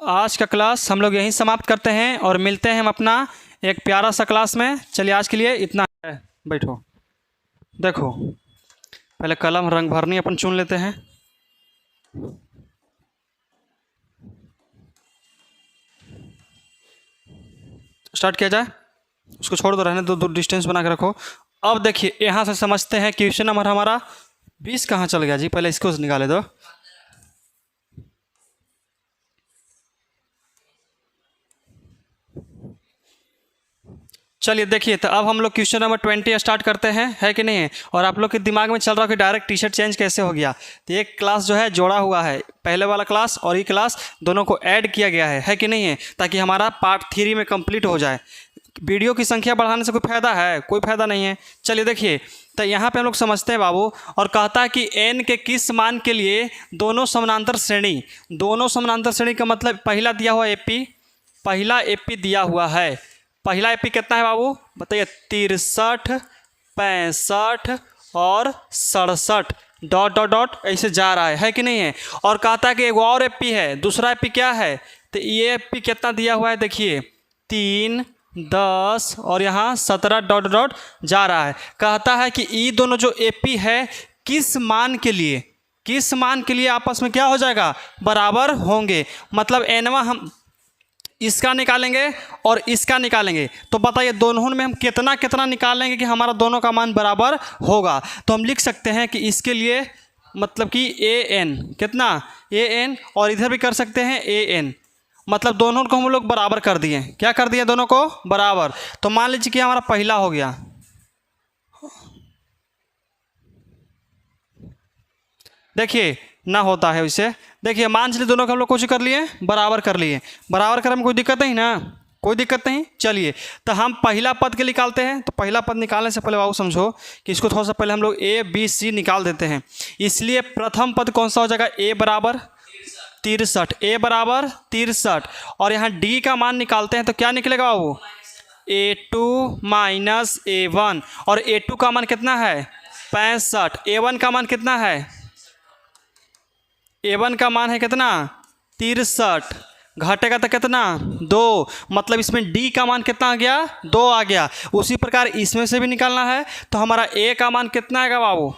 आज का क्लास हम लोग यहीं समाप्त करते हैं और मिलते हैं हम अपना एक प्यारा सा क्लास में। चलिए आज के लिए इतना है। बैठो, देखो पहले कलम रंग भरनी अपन चुन लेते हैं। स्टार्ट किया जाए? उसको छोड़ दो, रहने दो, डिस्टेंस बना के रखो। अब देखिए यहाँ से समझते हैं क्वेश्चन नंबर हमारा 20 कहाँ चल गया जी? पहले इसको निकाले दो। चलिए देखिए, तो अब हम लोग क्वेश्चन नंबर 20 स्टार्ट करते हैं, है कि नहीं है? और आप लोग के दिमाग में चल रहा है कि डायरेक्ट टी शर्ट चेंज कैसे हो गया? तो एक क्लास जो है जोड़ा हुआ है, पहले वाला क्लास और ये क्लास दोनों को ऐड किया गया है कि नहीं है? ताकि हमारा पार्ट 3 में कंप्लीट हो जाए। वीडियो की संख्या बढ़ाने से कोई फ़ायदा है? कोई फ़ायदा नहीं है। चलिए देखिए, तो यहाँ पे हम लोग समझते हैं बाबू, और कहता है कि n के किस मान के लिए दोनों समानांतर श्रेणी का मतलब पहला दिया हुआ एपी, पहला एपी दिया हुआ है। पहला एपी कितना है बाबू बताइए? 63, 65 और 67 डॉट डॉट डॉट ऐसे जा रहा है कि नहीं है? और कहता है कि एक और एपी है, दूसरा एपी क्या है? तो ये एपी कितना दिया हुआ है देखिए, 3, 10 और यहाँ 17 डॉट डॉट जा रहा है। कहता है कि ये दोनों जो एपी है किस मान के लिए आपस में क्या हो जाएगा? बराबर होंगे। मतलब एनवा हम इसका निकालेंगे और इसका निकालेंगे, तो बताइए दोनों में हम कितना निकालेंगे कि हमारा दोनों का मान बराबर होगा? तो हम लिख सकते हैं कि इसके लिए मतलब कि an कितना? an, और इधर भी कर सकते हैं an, मतलब दोनों को हम लोग बराबर कर दिए। क्या कर दिए? दोनों को बराबर। तो मान लीजिए कि हमारा पहला हो गया, देखिए ना होता है इसे। देखिए मान चलिए दोनों को हम लोग कुछ कर लिए, बराबर कर लिए। बराबर करने में कोई दिक्कत नहीं ना? कोई दिक्कत नहीं। चलिए तो हम पहला पद के निकालते हैं। तो पहला पद निकालने से पहले बाबू समझो कि इसको थोड़ा सा पहले हम लोग a b c निकाल देते हैं। इसलिए प्रथम पद कौन सा हो जाएगा? a बराबर 63, a बराबर 63, और यहाँ d का मान निकालते हैं तो क्या निकलेगा बाबू? a2 माइनस a1, और a2 का मान कितना है? 65। a1 का मान कितना है? a1 का मान है कितना? 63। घटेगा तो कितना? 2। मतलब इसमें d का मान कितना आ गया? 2 आ गया। उसी प्रकार इसमें से भी निकालना है, तो हमारा a का मान कितना आएगा बाबू?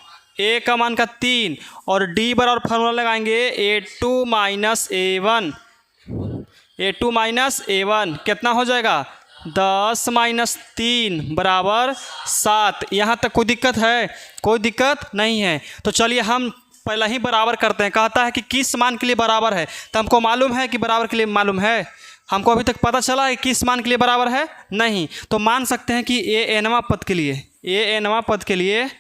a का मान का 3, और d बराबर फार्मूला लगाएंगे a2 minus a1। a2 minus a1 कितना हो जाएगा? 10 माइनस 3 बराबर 7। यहाँ तक कोई दिक्कत है? कोई दिक्कत नहीं है। तो चलिए हम पहला ही बराबर करते हैं। कहता है कि किस मान के लिए बराबर है, तो हमको मालूम है कि बराबर के लिए मालूम है। हमको अभी तक पता चला है किस मान के लिए बराबर है? नहीं। तो मान सकते हैं कि a nवां पद के लिए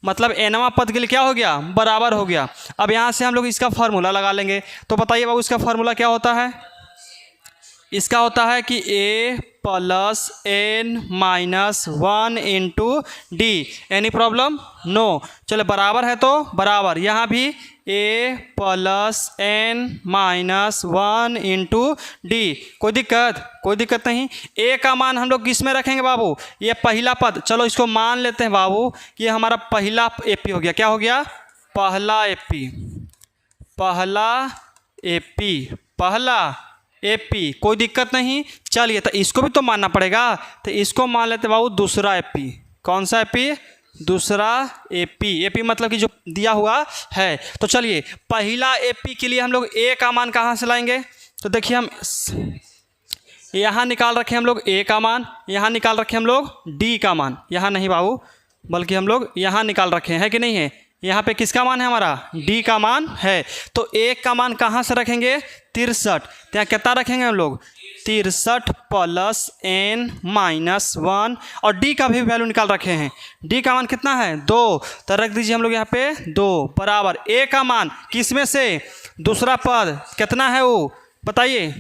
मतलब nवां पद के लिए क्या हो गया? बराबर हो गया। अब यहाँ से हम लोग इसका फार्मूला लगा लेंगे। तो बताइए बाबू इसका फार्मूला क्या होता है? इसका होता है कि a plus n minus 1 into d. Any problem? No. चलो बराबर है तो बराबर, यहाँ भी a plus n minus 1 into d. कोई दिक्कत? कोई दिक्कत नहीं। a का मान हम लोग किस में रखेंगे बाबू? ये पहला पद। चलो इसको मान लेते हैं बाबू कि हमारा पहला एपी हो गया। क्या हो गया? पहला एपी। कोई दिक्कत नहीं। चलिए तो इसको भी तो मानना पड़ेगा, तो इसको मान लेते बाबू दूसरा एपी। कौन सा एपी? दूसरा एपी मतलब कि जो दिया हुआ है। तो चलिए पहला एपी के लिए हम लोग a का मान कहाँ से लाएंगे? तो देखिए हम यहाँ निकाल रखे हम लोग a का मान, यहाँ निकाल रखे हम लोग d का मान। यहाँ नहीं बाबू, बल्कि हम लोग यहाँ निकाल रखे हैं, है कि नहीं है। यहाँ पे किसका मान है हमारा, डी का मान है। तो ए का मान कहाँ से रखेंगे, 63। तो यहाँ कितना रखेंगे हम लोग, 63 प्लस n माइनस 1, और डी का भी वैल्यू निकाल रखे हैं। डी का मान कितना है, 2। तो रख दीजिए हम लोग यहाँ पे 2 बराबर ए का मान किस में से, दूसरा पद कितना है वो बताइए,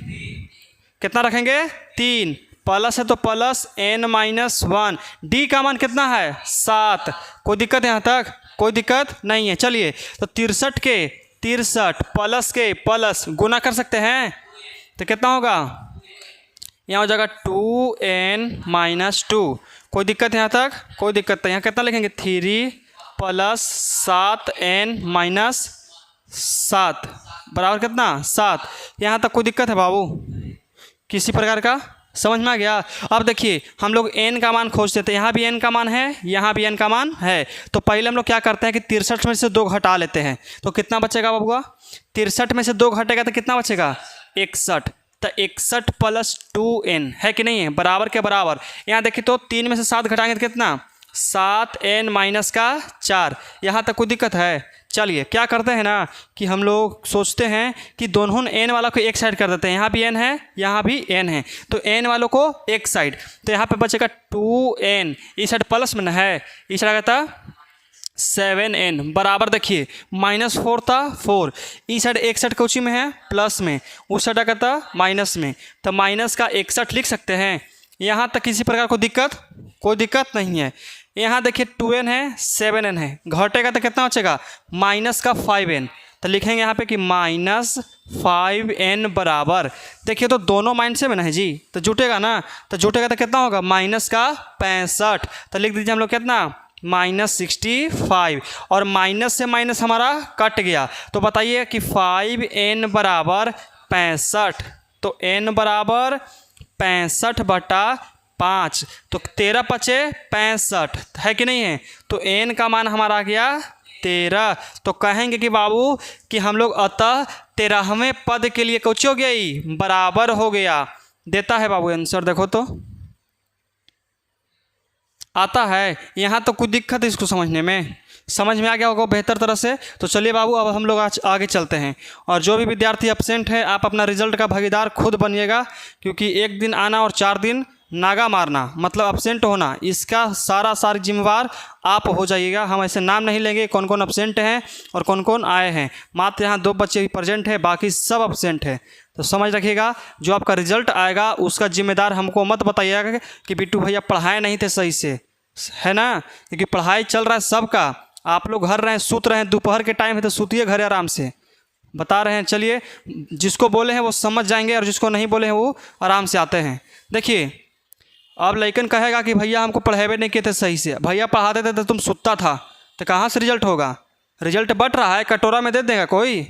कितना रखेंगे, 3। प्लस है तो प्लस n माइनस 1। डी का मान कितना है, 7। कोई दिक्कत है यहाँ तक, कोई दिक्कत नहीं है। चलिए तो 63 के 63 प्लस के प्लस गुना कर सकते हैं, तो कितना होगा, यहाँ हो जाएगा 2n माइनस 2। कोई दिक्कत है यहाँ तक, कोई दिक्कत नहीं। यहाँ कितना लिखेंगे, 3 प्लस 7n माइनस 7 बराबर कितना, 7। यहाँ तक कोई दिक्कत है बाबू, किसी प्रकार का, समझ में आ गया। अब देखिए हम लोग n का मान खोजते थे, यहाँ भी n का मान है, यहाँ भी n का मान है। तो पहले हम लोग क्या करते हैं कि 63 में से 2 घटा लेते हैं, तो कितना बचेगा बाबूआ, 63 में से 2 घटेगा तो कितना बचेगा, 61। तो 61 प्लस 2n है कि नहीं है, बराबर के बराबर। यहाँ देखिए तो 3 में से 7 घटाएंगे तो कितना, 7n माइनस का 4। यहाँ तक कोई दिक्कत है। चलिए क्या करते हैं ना कि हम लोग सोचते हैं कि दोनों n वाला को एक साइड कर देते हैं, यहाँ भी n है, यहाँ भी n है, तो n वालों को एक साइड। तो यहाँ पे बचेगा 2n, इस साइड प्लस में है, इस साइड आता 7n बराबर, देखिए -4 था 4, इस साइड एक साइड कौची में है, प्लस में, उस साइड का था माइनस में, तो माइनस का 61 लिख सकते हैं। यहाँ तक किसी प्रकार को दिक्कत, कोई दिक्कत नहीं है। यहाँ देखिए 2n है, 7n है, घटेगा तो कितना बचेगा, माइनस का 5n। तो लिखेंगे यहाँ पे कि -5n बराबर, देखिए तो दोनों माइनस से बना है जी, तो जुटेगा ना, तो जुटेगा तो कितना होगा, माइनस का 65। तो लिख दीजिए हम लोग कितना, -65, और माइनस से माइनस हमारा कट गया। तो बताइए कि 5n बराबर 65, तो n बराबर 65/5, तो 13 पचे 65 है कि नहीं है। तो n का मान हमारा आ गया 13। तो कहेंगे कि बाबू कि हम लोग अतः 13वें पद के लिए कुछ हो गया, बराबर हो गया। देता है बाबू आंसर, देखो तो आता है। यहाँ तो कुछ दिक्कत है इसको समझने में, समझ में आ गया होगा बेहतर तरह से। तो चलिए बाबू अब हम लोग आज आगे चलते हैं, और जो भी विद्यार्थी एब्सेंट है आप अपना रिजल्ट का भागीदार खुद बनिएगा, क्योंकि 1 दिन आना और 4 दिन नागा मारना मतलब एब्सेंट होना, इसका सारी जिम्मेवार आप हो जाइएगा। हम ऐसे नाम नहीं लेंगे कौन कौन एब्सेंट हैं और कौन कौन आए हैं, मात्र यहाँ 2 बच्चे प्रेजेंट है, बाकी सब एब्सेंट है। तो समझ रखिएगा, जो आपका रिजल्ट आएगा उसका जिम्मेदार हमको मत बताइएगा कि बिट्टू भैया पढ़ाए नहीं थे सही से, है ना, क्योंकि पढ़ाई चल रहा है सबका। आप लोग घर रहे हैं, सूत रहे हैं, दोपहर के टाइम है तो सूतिए घर आराम से, बता रहे हैं। चलिए जिसको बोले हैं वो समझ जाएंगे, और जिसको नहीं बोले हैं वो आराम से आते हैं। देखिए अब लड़कन कहेगा कि भैया हमको पढ़ावे नहीं किए थे सही से, भैया पढ़ाते थे तो तुम सुत्ता था, तो कहाँ से रिजल्ट होगा। रिजल्ट बट रहा है, कटोरा में दे देगा कोई,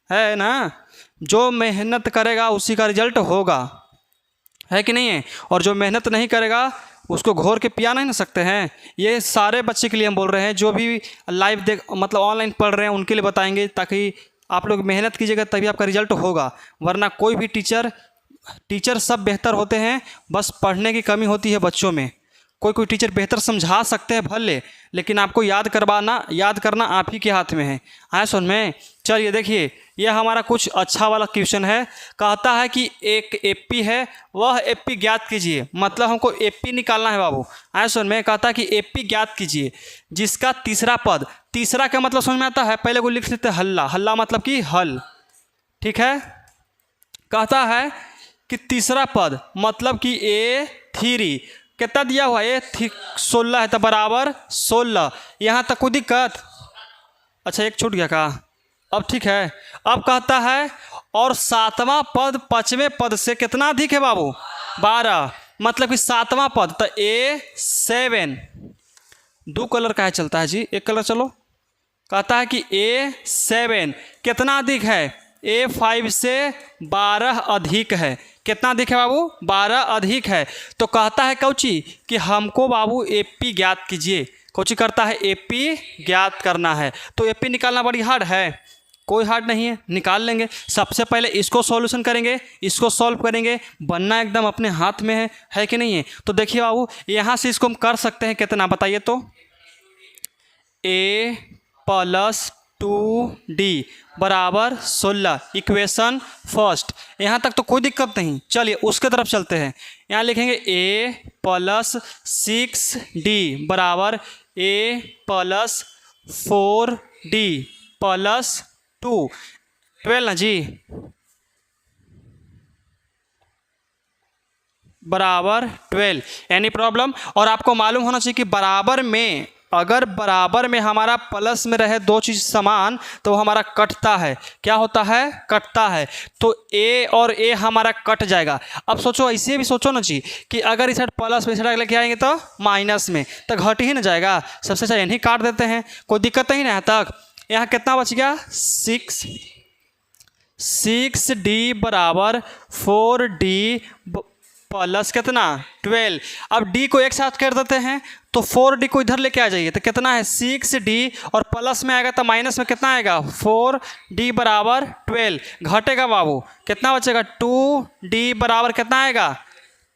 है ना। जो मेहनत करेगा उसी का रिजल्ट होगा, है कि नहीं है। और जो मेहनत नहीं करेगा उसको घोर के पिया नहीं ना सकते हैं। ये सारे बच्चे के लिए हम बोल रहे हैं, जो भी लाइव देख मतलब ऑनलाइन पढ़ रहे हैं उनके लिए बताएंगे, ताकि आप लोग मेहनत कीजिएगा तभी आपका रिजल्ट होगा। वरना कोई भी टीचर सब बेहतर होते हैं, बस पढ़ने की कमी होती है बच्चों में। कोई टीचर बेहतर समझा सकते हैं भले, लेकिन आपको याद करना आप ही के हाथ में है। आए सुन में। चलिए देखिए यह हमारा कुछ अच्छा वाला क्वेश्चन है। कहता है कि एक एपी है, वह एपी ज्ञात कीजिए, मतलब हमको एपी निकालना है बाबू। आए सुन में, कहता है कि एपी ज्ञात कीजिए जिसका तीसरा पद, तीसरा का मतलब समझ में आता है, पहले को लिख लेते हैं हल्ला, हल्ला मतलब कि हल, ठीक है। कहता है कि तीसरा पद मतलब कि A3 कितना दिया हुआ है, 16 है, तो बराबर 16। यहाँ तक कोई दिक्कत, अच्छा एक छूट गया का, अब ठीक है। अब कहता है और 7वां पद 5वें पद से कितना अधिक है बाबू, 12, मतलब कि 7वां पद, तो A7। 2 कलर का है चलता है जी, एक कलर चलो। कहता है कि A7 कितना अधिक है, A5 से 12 अधिक है। कितना अधिक है बाबू, 12 अधिक है। तो कहता है कौची कि हमको बाबू एपी ज्ञात कीजिए। कौची करता है, एपी ज्ञात करना है। तो एपी निकालना बड़ी हार्ड है, कोई हार्ड नहीं है, निकाल लेंगे। सबसे पहले इसको सॉल्यूशन करेंगे, इसको सॉल्व करेंगे, बनना एकदम अपने हाथ में है कि नहीं है। तो देखिए बाबू यहाँ से इसको हम कर सकते हैं कितना, बताइए तो। ए प्लस 2d बराबर 16। Equation first. यहाँ तक तो कोई दिक्कत नहीं। चलिए उसके तरफ चलते हैं। यहाँ लिखेंगे a प्लस 6d बराबर a प्लस 4d प्लस 2, 12 ना जी, बराबर 12। Any problem? और आपको मालूम होना चाहिए कि बराबर में, अगर बराबर में हमारा प्लस में रहे दो चीज़ समान तो हमारा कटता है। क्या होता है? कटता है। तो ए और ए हमारा कट जाएगा। अब सोचो, ऐसे भी सोचो ना जी कि अगर इस साइड प्लस में, इस साइड लेके आएंगे तो माइनस में, तो घट ही ना जाएगा। सबसे अच्छा इन्हीं काट देते हैं, कोई दिक्कत नहीं ना यहाँ तक। यहाँ कितना बच गया? 6d बराबर 4d प्लस कितना? 12। अब d को एक साथ कर देते हैं तो 4d को इधर लेके आ जाइए तो कितना है? 6d और प्लस में आएगा तो माइनस में कितना आएगा? 4d बराबर 12। घटेगा बाबू, कितना बचेगा? 2d बराबर कितना आएगा?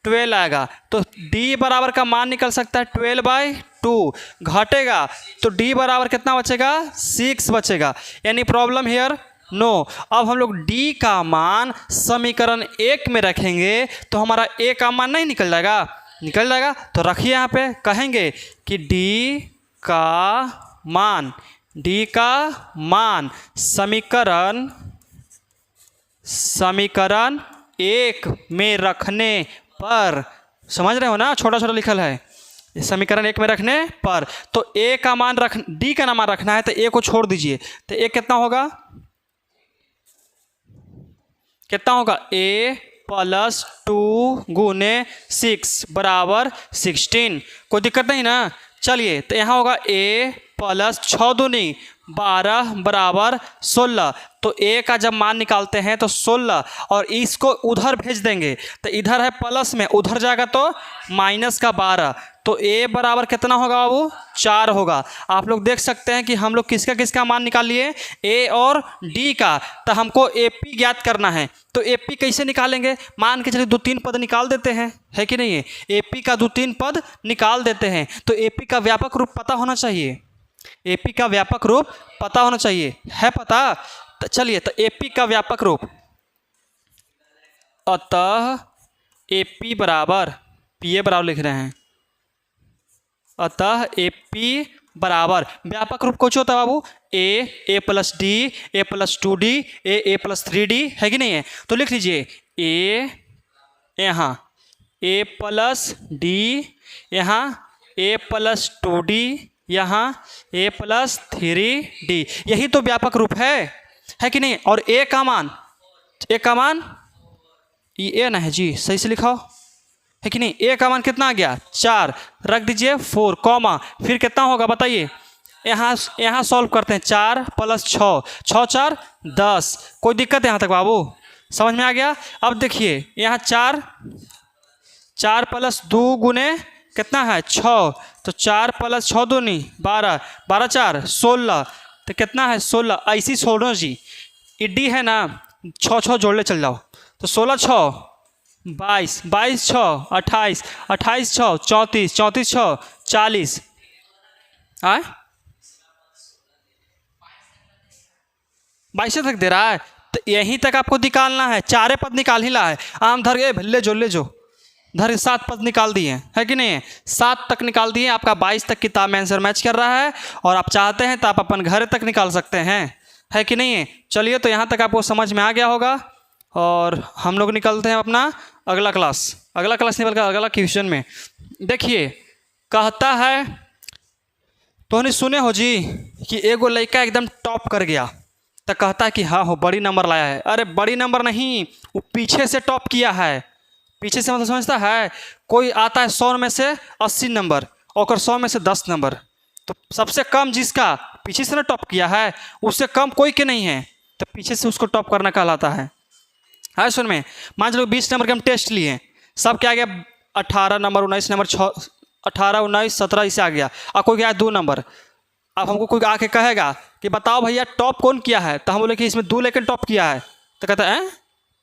12 आएगा। तो d बराबर का मान निकल सकता है 12/2। घटेगा तो d बराबर कितना बचेगा? 6 बचेगा। Any problem here? नो। अब हम लोग d का मान समीकरण 1 में रखेंगे तो हमारा a का मान नहीं निकल जाएगा? निकल जाएगा। तो रखिए यहाँ पे, कहेंगे कि d का मान समीकरण 1 में रखने पर, समझ रहे हो ना? छोटा छोटा लिखल है, समीकरण 1 में रखने पर। तो a का मान d का मान रखना है तो a को छोड़ दीजिए। तो a कितना होगा? कितना होगा? a प्लस 2 गुने 6 बराबर 16। कोई दिक्कत नहीं ना? चलिए तो यहाँ होगा a प्लस 6 दूनी 12 बराबर 16। तो a का जब मान निकालते हैं तो 16 और इसको उधर भेज देंगे तो इधर है प्लस में, उधर जाएगा तो माइनस का 12। तो a बराबर कितना होगा बाबू? 4 होगा। आप लोग देख सकते हैं कि हम लोग किसका किसका मान निकाल लिए? a और d का। तो हमको AP ज्ञात करना है। तो AP कैसे निकालेंगे? मान के चलिए 2-3 पद निकाल देते हैं, है कि नहीं है? AP का 2-3 पद निकाल देते हैं। तो AP का व्यापक रूप पता होना चाहिए। AP का व्यापक रूप पता होना चाहिए, है पता? तो चलिए, तो AP का व्यापक रूप, अतः AP बराबर, PA बराबर लिख रहे हैं, अतः AP बराबर व्यापक रूप कुछ होता है बाबू? a plus d, a plus 2d, a plus 3d, है कि नहीं है? तो लिख लीजिए a, यहाँ a प्लस d, यहाँ a प्लस 2d, यहाँ a प्लस 3d। यही तो व्यापक रूप है कि नहीं? और a का मान ये a ना है जी, सही से लिखाओ, है कि नहीं? a का मान कितना आ गया? 4। रख दीजिए 4 कॉमा, फिर कितना होगा बताइए? यहाँ सॉल्व करते हैं। 4 प्लस 6, 6 4 10। कोई दिक्कत है यहाँ तक बाबू? समझ में आ गया? अब देखिए यहाँ 4 प्लस 2 गुने कितना है? 6। तो 4 प्लस 6 दूनी 12, 12 4 16। तो कितना है? 16। ऐसी छोड़ो जी, डी है ना, 6 जोड़ ले चल जाओ। तो 16 6 22, 22 6 28, 28 6 34, 34 6 40। आए 22 तक दे रहा है। तो यहीं तक आपको निकालना है। 4 पद निकाल ही ला है। आम धर गए, ले जो धर 7 पद निकाल दिए, है कि नहीं? 7 तक निकाल दिए। आपका 22 तक किताब में आंसर मैच कर रहा है और आप चाहते हैं तो आप अपन घर तक निकाल सकते हैं, है कि नहीं है? चलिए, तो यहाँ तक आपको समझ में आ गया होगा और हम लोग निकलते हैं अपना अगला क्लास नहीं बल्कि अगला क्वेश्चन में। देखिए, कहता है, तो नहीं सुने हो जी कि एगो लड़का एकदम टॉप कर गया, तो कहता है कि हाँ हो बड़ी नंबर लाया है। अरे बड़ी नंबर नहीं, वो पीछे से टॉप किया है। पीछे से मतलब समझता है? कोई आता है 100 में से 80 नंबर और 100 में से 10 नंबर, तो सबसे कम जिसका पीछे से ना टॉप किया है, उससे कम कोई के नहीं है, तो पीछे से उसको टॉप करना कहलाता है। हाँ सुन में, मान लो 20 नंबर के हम टेस्ट लिए, सब क्या आ गया? 18 नंबर, 19 नंबर, 18 19 17 इसे आ गया। और कोई गया 2 नंबर। अब हमको कोई आके कहेगा कि बताओ भैया टॉप कौन किया है, तो हम बोले कि इसमें 2 लेकिन टॉप किया है। तो कहता है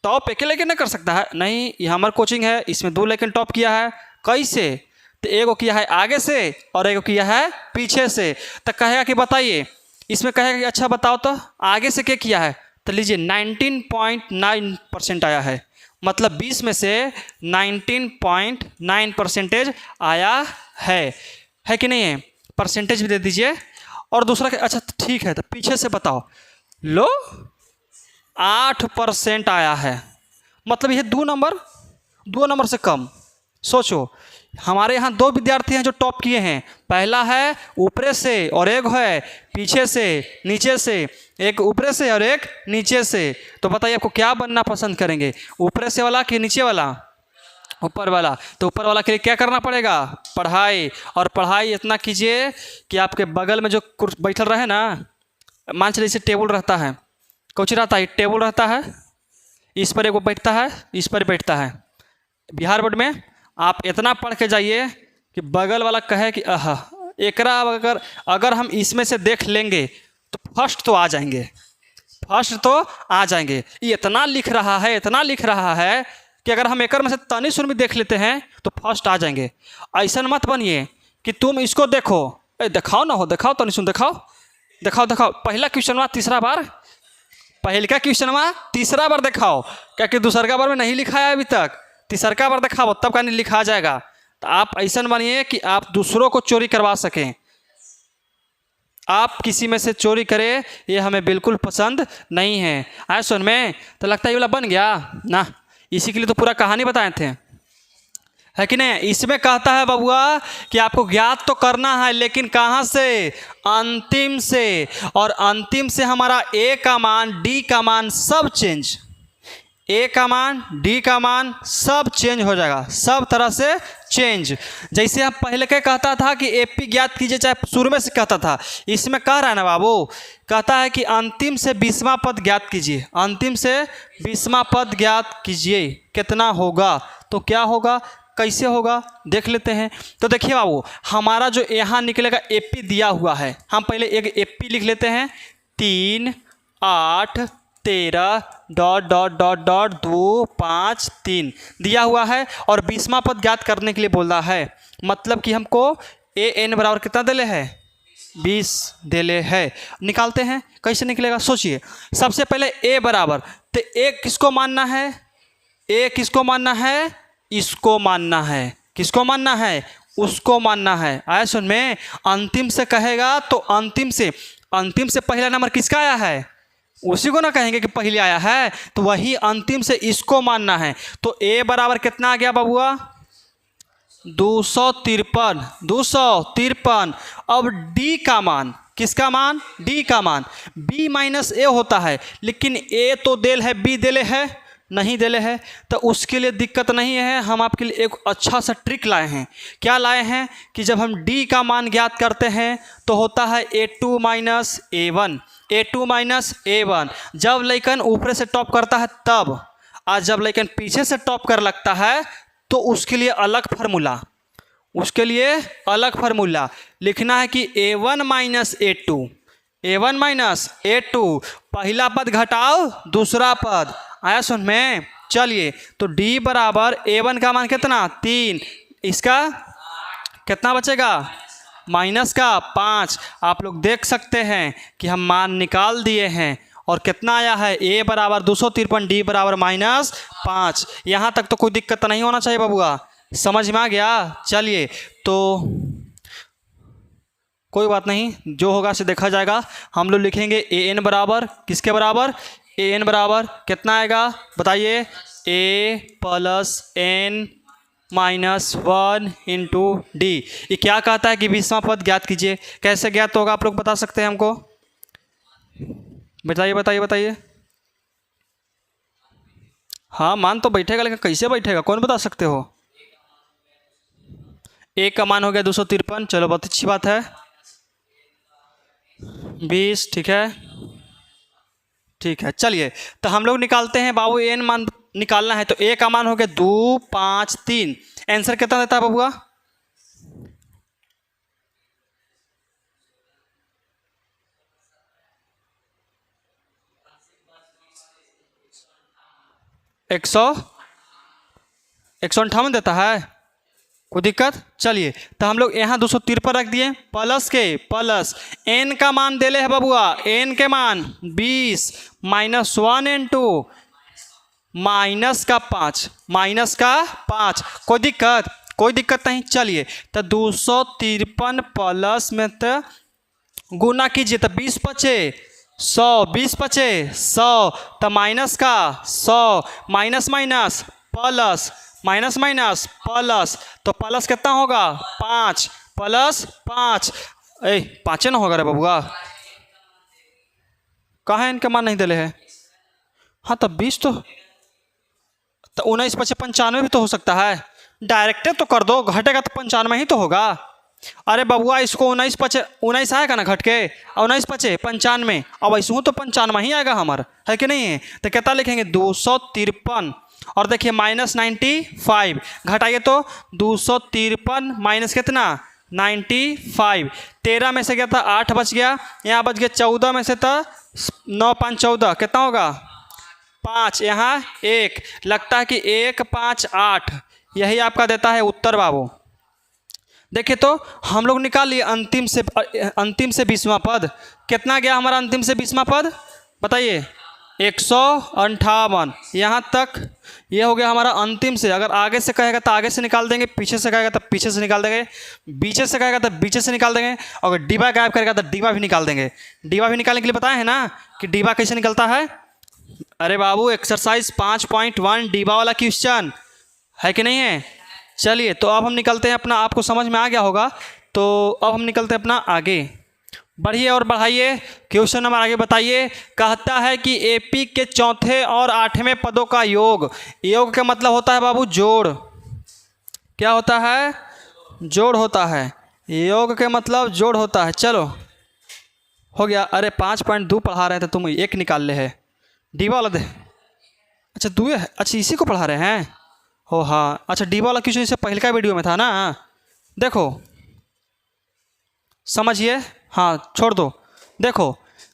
टॉप अकेले लेकिन नहीं कर सकता है? नहीं, ये हमारा कोचिंग है, इसमें 2 लेकिन टॉप किया है। कैसे? तो एक को किया है आगे से और एक को किया है पीछे से। तो कहेगा कि बताइए, इसमें कहेगा कि अच्छा बताओ तो आगे से क्या किया है, तो लीजिए 19.9% आया है, मतलब 20 में से 19.9% आया है कि नहीं है, परसेंटेज भी दे दीजिए। और दूसरा अच्छा ठीक है, तो पीछे से बताओ, लो 8% आया है, मतलब यह 2 नंबर से कम। सोचो, हमारे यहाँ 2 विद्यार्थी हैं जो टॉप किए हैं, पहला है ऊपरे से और एक है पीछे से नीचे से, एक ऊपरे से और एक नीचे से। तो बताइए आपको क्या बनना पसंद करेंगे, ऊपरे से वाला कि नीचे वाला? ऊपर वाला। तो ऊपर वाला के लिए क्या करना पड़ेगा, पढ़ाई। और पढ़ाई इतना कीजिए कि आपके बगल में जो बैठल रहे ना, मान चलिए इसे टेबल रहता है, कुछ रहता है, टेबल रहता है, इस पर एगो बैठता है, इस पर बैठता है। बिहार बोर्ड में आप इतना पढ़ के जाइए कि बगल वाला कहे कि एकरा अगर हम इसमें से देख लेंगे तो फर्स्ट तो आ जाएंगे, फर्स्ट तो आ जाएंगे। ये इतना लिख रहा है, इतना लिख रहा है कि अगर हम एकर में से तनी सुन भी देख लेते हैं तो फर्स्ट आ जाएंगे। ऐसा मत बनिए कि तुम इसको देखो, दिखाओ ना हो, दिखाओ तनी सुन, दिखाओ दिखाओ दिखाओ, पहला क्वेश्चन तीसरा बार, पहल का क्वेश्चन तीसरा बार दिखाओ, क्या कि दूसरा बार में नहीं लिखा है अभी तक, तीसरा बार दिखाओ तब का नहीं लिखा जाएगा। तो आप ऐसा बनिए कि आप दूसरों को चोरी करवा सकें। आप किसी में से चोरी करें ये हमें बिल्कुल पसंद नहीं है। आए सुन में तो लगता है ये वाला बन गया ना, इसी के लिए तो पूरा कहानी बताए थे, है कि नहीं। इसमें कहता है बबुआ कि आपको ज्ञात तो करना है, लेकिन कहाँ से, अंतिम से। और अंतिम से हमारा ए का मान, डी का मान सब चेंज, ए का मान, डी का मान सब चेंज हो जाएगा, सब तरह से चेंज। जैसे हम पहले क्या कहता था कि एपी ज्ञात कीजिए, चाहे शुरू में से कहता था, इसमें कह रहा है ना बाबू, कहता है कि अंतिम से 20वां पद ज्ञात कीजिए, अंतिम से 20वां पद ज्ञात कीजिए, कितना होगा। तो क्या होगा, कैसे होगा, देख लेते हैं। तो देखिए बाबू, हमारा जो यहाँ निकलेगा एपी दिया हुआ है, हम पहले एक एपी लिख लेते हैं, 3 8 13 डॉट डॉट डॉट डॉट 2 5 3 दिया हुआ है। और 20वां पद ज्ञात करने के लिए बोला है, मतलब कि हमको ए एन बराबर कितना देले है, 20 देले है। निकालते हैं, कैसे निकलेगा सोचिए। सबसे पहले ए बराबर, तो ए किसको मानना है, ए किसको मानना है, इसको मानना है, किसको मानना है, उसको मानना है। आया सुन में, अंतिम से कहेगा तो अंतिम से पहला नंबर किसका आया है, उसी को ना कहेंगे कि पहले आया है, तो वही अंतिम से इसको मानना है। तो ए बराबर कितना आ गया बबुआ, 253। अब डी का मान, किसका मान, डी का मान, बी माइनस ए होता है, लेकिन ए तो देल है, बी देले है नहीं देले है, तो उसके लिए दिक्कत नहीं है। हम आपके लिए एक अच्छा सा ट्रिक लाए हैं। क्या लाए हैं कि जब हम डी का मान ज्ञात करते हैं तो होता है A2 minus A1, A2 minus A1। जब लेकिन ऊपर से टॉप करता है तब, आज जब लेकिन पीछे से टॉप कर लगता है तो उसके लिए अलग फार्मूला, उसके लिए अलग फार्मूला लिखना है कि A1 minus A2, A1 minus A2, पहला पद घटाओ दूसरा पद। आया सुन में, चलिए तो D बराबर A1 का मान कितना 3, इसका कितना बचेगा, माइनस का 5। आप लोग देख सकते हैं कि हम मान निकाल दिए हैं और कितना आया है, A बराबर 253, D बराबर -5। यहाँ तक तो कोई दिक्कत नहीं होना चाहिए बबुआ, समझ में आ गया। चलिए तो कोई बात नहीं, जो होगा से देखा जाएगा। हम लोग लिखेंगे AN बराबर किसके बराबर, AN बराबर कितना आएगा बताइए, A plus N minus 1 into D. ये क्या कहता है कि 20वां पद ज्ञात कीजिए, कैसे ज्ञात होगा आप लोग बता सकते हैं हमको, बताइए बताइए बताइए। हाँ मान तो बैठेगा, लेकिन कैसे बैठेगा कौन बता सकते हो। ए का मान हो गया 253, चलो बहुत अच्छी बात है, 20 ठीक है, ठीक है। चलिए तो हम लोग निकालते हैं बाबू, एन मान निकालना है, तो ए का मान हो गया 2 5 3। आंसर कितना देता है बबुआ, एक सौ 158 देता है। कोई दिक्कत? चलिए तो हम लोग यहाँ 253 रख दिए, प्लस के प्लस n का मान दे ले है बबुआ, n के मान 20 -1 इंटू माइनस का 5। कोई दिक्कत? कोई दिक्कत नहीं। चलिए तो 253 प्लस में तो गुना कीजिए तो 20 बचे 100, 20 बचे 100, तो माइनस का 100 minus minus plus minus minus plus, तो प्लस कितना होगा 5 प्लस 5, 5 ना होगा रे बबुआ, कहाँ है इनका मान नहीं दिले है। हाँ तो 20 तो 19 पचे 95 भी तो हो सकता है, डायरेक्टे तो कर दो, घटेगा तो 95 ही तो होगा। अरे बबुआ इसको 19 पचे 19 आएगा ना घट के, 19 पचे 95, अब ऐसे तो 95 ही आएगा हमारा, है कि नहीं है। तो कितना लिखेंगे 253, और देखिए -95 घटाइए तो 253 माइनस कितना 95, 13 में से क्या था 8 बच गया, यहाँ बच गया 14 में से था 9 5 14, कितना होगा 5, यहाँ 1, लगता है कि 1 5 8 यही आपका देता है उत्तर बाबू। देखिए तो हम लोग निकाल लिए अंतिम से 20वां पद, कितना गया हमारा अंतिम से 20वां पद बताइए 158, यहाँ तक ये हो गया हमारा अंतिम से। अगर आगे से कहेगा तो आगे से निकाल देंगे, पीछे से कहेगा तो पीछे से निकाल देंगे, बीचे से कहेगा तो बीचे से निकाल देंगे, अगर डिबा गायब करेगा तो डिबा भी निकाल देंगे। डिबा भी निकालने के लिए बताए हैं ना कि डिबा कैसे निकलता है। अरे बाबू एक्सरसाइज 5.1 डिबा वाला क्वेश्चन है कि नहीं है। चलिए तो अब हम निकलते हैं अपना, आपको समझ में आ गया होगा, तो अब हम निकलते हैं अपना आगे, बढ़िए और बढ़ाइए। क्वेश्चन नंबर आगे बताइए। कहता है कि एपी के चौथे और 8वें पदों का योग, योग का मतलब होता है बाबू जोड़, क्या होता है जोड़ होता है, योग के मतलब जोड़ होता है। चलो हो गया। अरे 5.2 पढ़ा रहे थे तुम, एक निकाल ले है डीबा वाला दे, अच्छा 2 है, अच्छा इसी को पढ़ा रहे हैं हो। हाँ अच्छा डीबा वाला क्वेश्चन इससे पहले का वीडियो में था ना, देखो समझिए, हाँ छोड़ दो। देखो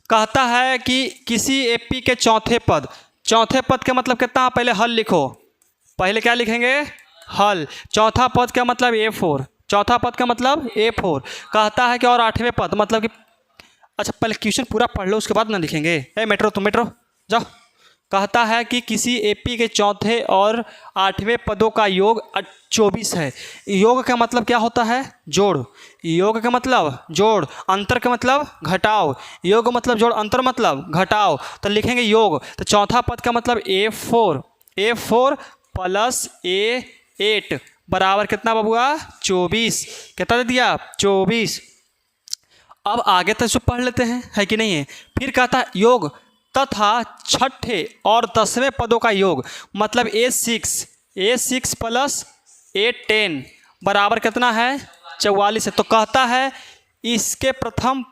कहता है कि किसी एपी के चौथे पद का मतलब कितना, पहले हल लिखो, पहले क्या लिखेंगे हल, चौथा पद का मतलब A4, चौथा पद का मतलब A4। कहता है कि और 8वें पद मतलब कि, अच्छा पहले क्वेश्चन पूरा पढ़ लो उसके बाद ना लिखेंगे। मेट्रो तुम मेट्रो जाओ। कहता है कि किसी एपी के चौथे और 8वें पदों का योग 24 है। योग का मतलब क्या होता है जोड़, योग का मतलब जोड़, अंतर का मतलब घटाव, योग मतलब जोड़, अंतर मतलब घटाव, तो लिखेंगे योग। तो चौथा पद का मतलब A4 प्लस A8 बराबर कितना बबुआ 24, कितना दे दिया 24। अब आगे तक पढ़ लेते हैं, है कि नहीं है। फिर कहता है योग तथा छठे और 10वें पदों का योग मतलब A6 प्लस A10 बराबर कितना है 44 है। तो कहता है इसके प्रथम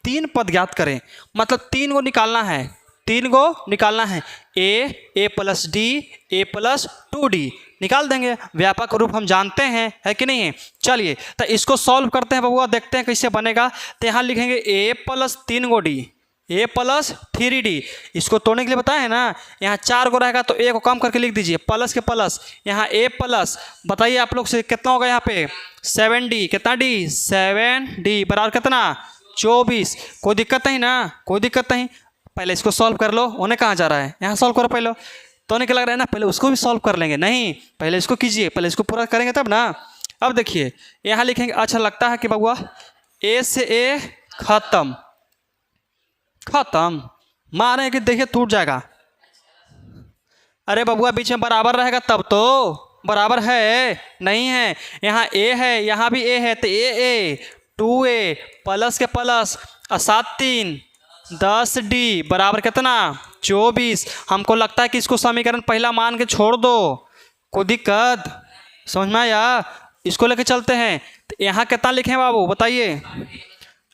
3 पद ज्ञात करें, मतलब 3 को निकालना है, 3 को निकालना है, A plus D A plus 2D निकाल देंगे, व्यापक रूप हम जानते हैं, है कि नहीं है। चलिए तो इसको सॉल्व करते हैं बबुआ, देखते हैं कैसे बनेगा। तो यहाँ लिखेंगे A plus 3 go D A plus 3D, इसको तोड़ने के लिए बताए हैं ना, यहाँ 4 गो रहेगा तो A को कम करके लिख दीजिए, प्लस के प्लस, यहाँ A प्लस, बताइए आप लोग से कितना होगा यहाँ पे 7D, कितना D 7D बराबर कितना 24। कोई दिक्कत नहीं ना, कोई दिक्कत नहीं। पहले इसको सॉल्व कर लो, उन्हें कहाँ जा रहा है, यहाँ सॉल्व करो पहले, तो नहीं क्या लग रहा है ना, पहले उसको भी सॉल्व कर लेंगे, नहीं पहले इसको कीजिए, पहले इसको पूरा करेंगे तब ना। अब देखिए यहाँ लिखेंगे, अच्छा लगता है कि बबुआ A से A खत्म, मारे कि देखिए टूट जाएगा। अरे बबुआ बीच में बराबर रहेगा तब तो, बराबर है नहीं है, यहाँ A है यहाँ भी A है, तो A 2A प्लस के प्लस 7 3 10D बराबर कितना 24। हमको लगता है कि इसको समीकरण पहला मान के छोड़ दो, कोई दिक्कत समझ में आया, इसको लेके चलते हैं। तो यहाँ कितना लिखें बाबू बताइए,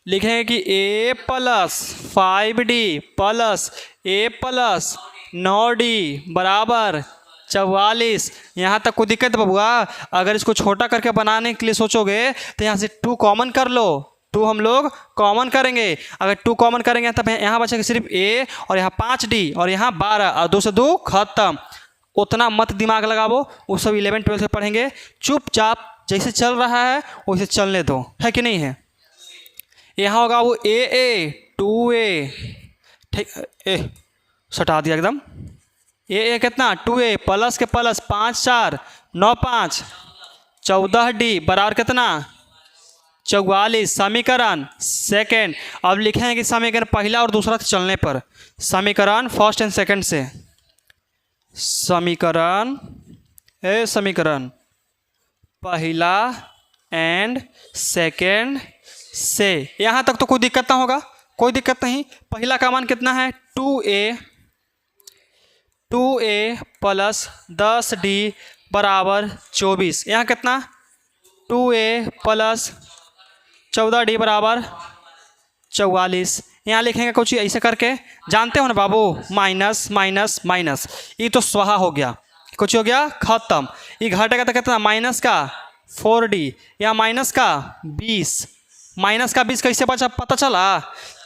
लिखेंगे कि A plus 5D plus A plus 9D बराबर 44। यहाँ तक कोई दिक्कत है बबुआ, अगर इसको छोटा करके बनाने के लिए सोचोगे तो यहाँ से 2 कॉमन कर लो, 2 हम लोग कॉमन करेंगे, अगर 2 कॉमन करेंगे तब यहाँ बचेगा सिर्फ A और यहाँ 5D और यहाँ 12 और 2 से 2 खत्म। उतना मत दिमाग लगाओ, वो सब 11 12 से पढ़ेंगे, चुपचाप जैसे चल रहा है वैसे चलने दो, है कि नहीं है। यहाँ होगा वो ए 2a, ठीक, ए सटा दिया एकदम। ए कितना 2a प्लस के प्लस 5 4 9 5 14d बराबर कितना 44। समीकरण सेकंड। अब लिखेंगे कि समीकरण पहला और दूसरा चलने पर, समीकरण फर्स्ट एंड सेकंड से, समीकरण पहला एंड सेकंड से। यहाँ तक तो कोई दिक्कत ना होगा, कोई दिक्कत नहीं। पहला का मान कितना है 2a प्लस 10d बराबर 24। यहाँ कितना 2a प्लस 14d बराबर 44। यहाँ लिखेंगे कुछ ऐसे करके, जानते हो ना बाबू, माइनस माइनस माइनस, ये तो स्वाहा हो गया, कुछ हो गया खत्म। ये घटेगा तो कितना माइनस का 4d, यहाँ माइनस का 20, माइनस का 20 कैसे बचा पता चला,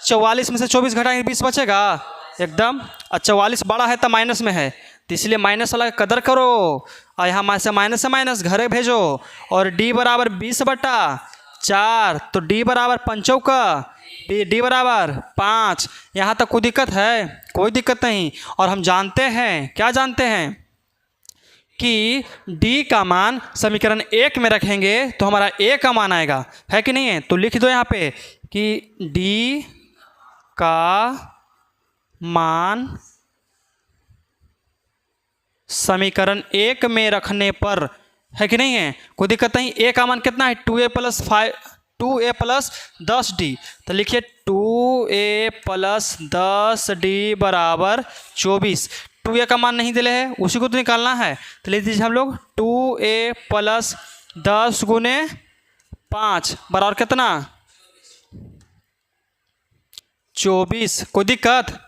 44 में से 24 घटाएंगे 20 बचेगा एकदम। 44 बड़ा है तो माइनस में है, तो इसलिए माइनस वाला कदर करो, और यहाँ से माइनस घरे भेजो। और d बराबर 20/4, तो d बराबर 5 का d बराबर 5। यहाँ तक कोई दिक्कत है, कोई दिक्कत नहीं। और हम जानते हैं, क्या जानते हैं कि d का मान समीकरण 1 में रखेंगे तो हमारा a का मान आएगा, है कि नहीं है। तो लिख दो यहाँ पे कि d का मान समीकरण 1 में रखने पर, है कि नहीं है, कोई दिक्कत नहीं। a का मान कितना है 2a प्लस 10d, तो लिखिए 2a प्लस 10d बराबर 24। 2a का मान नहीं दिले है, उसी को तो निकालना है, तो लिख दीजिए हम लोग 2a प्लस 10 गुने 5 बराबर कितना 24। कोई दिक्कत,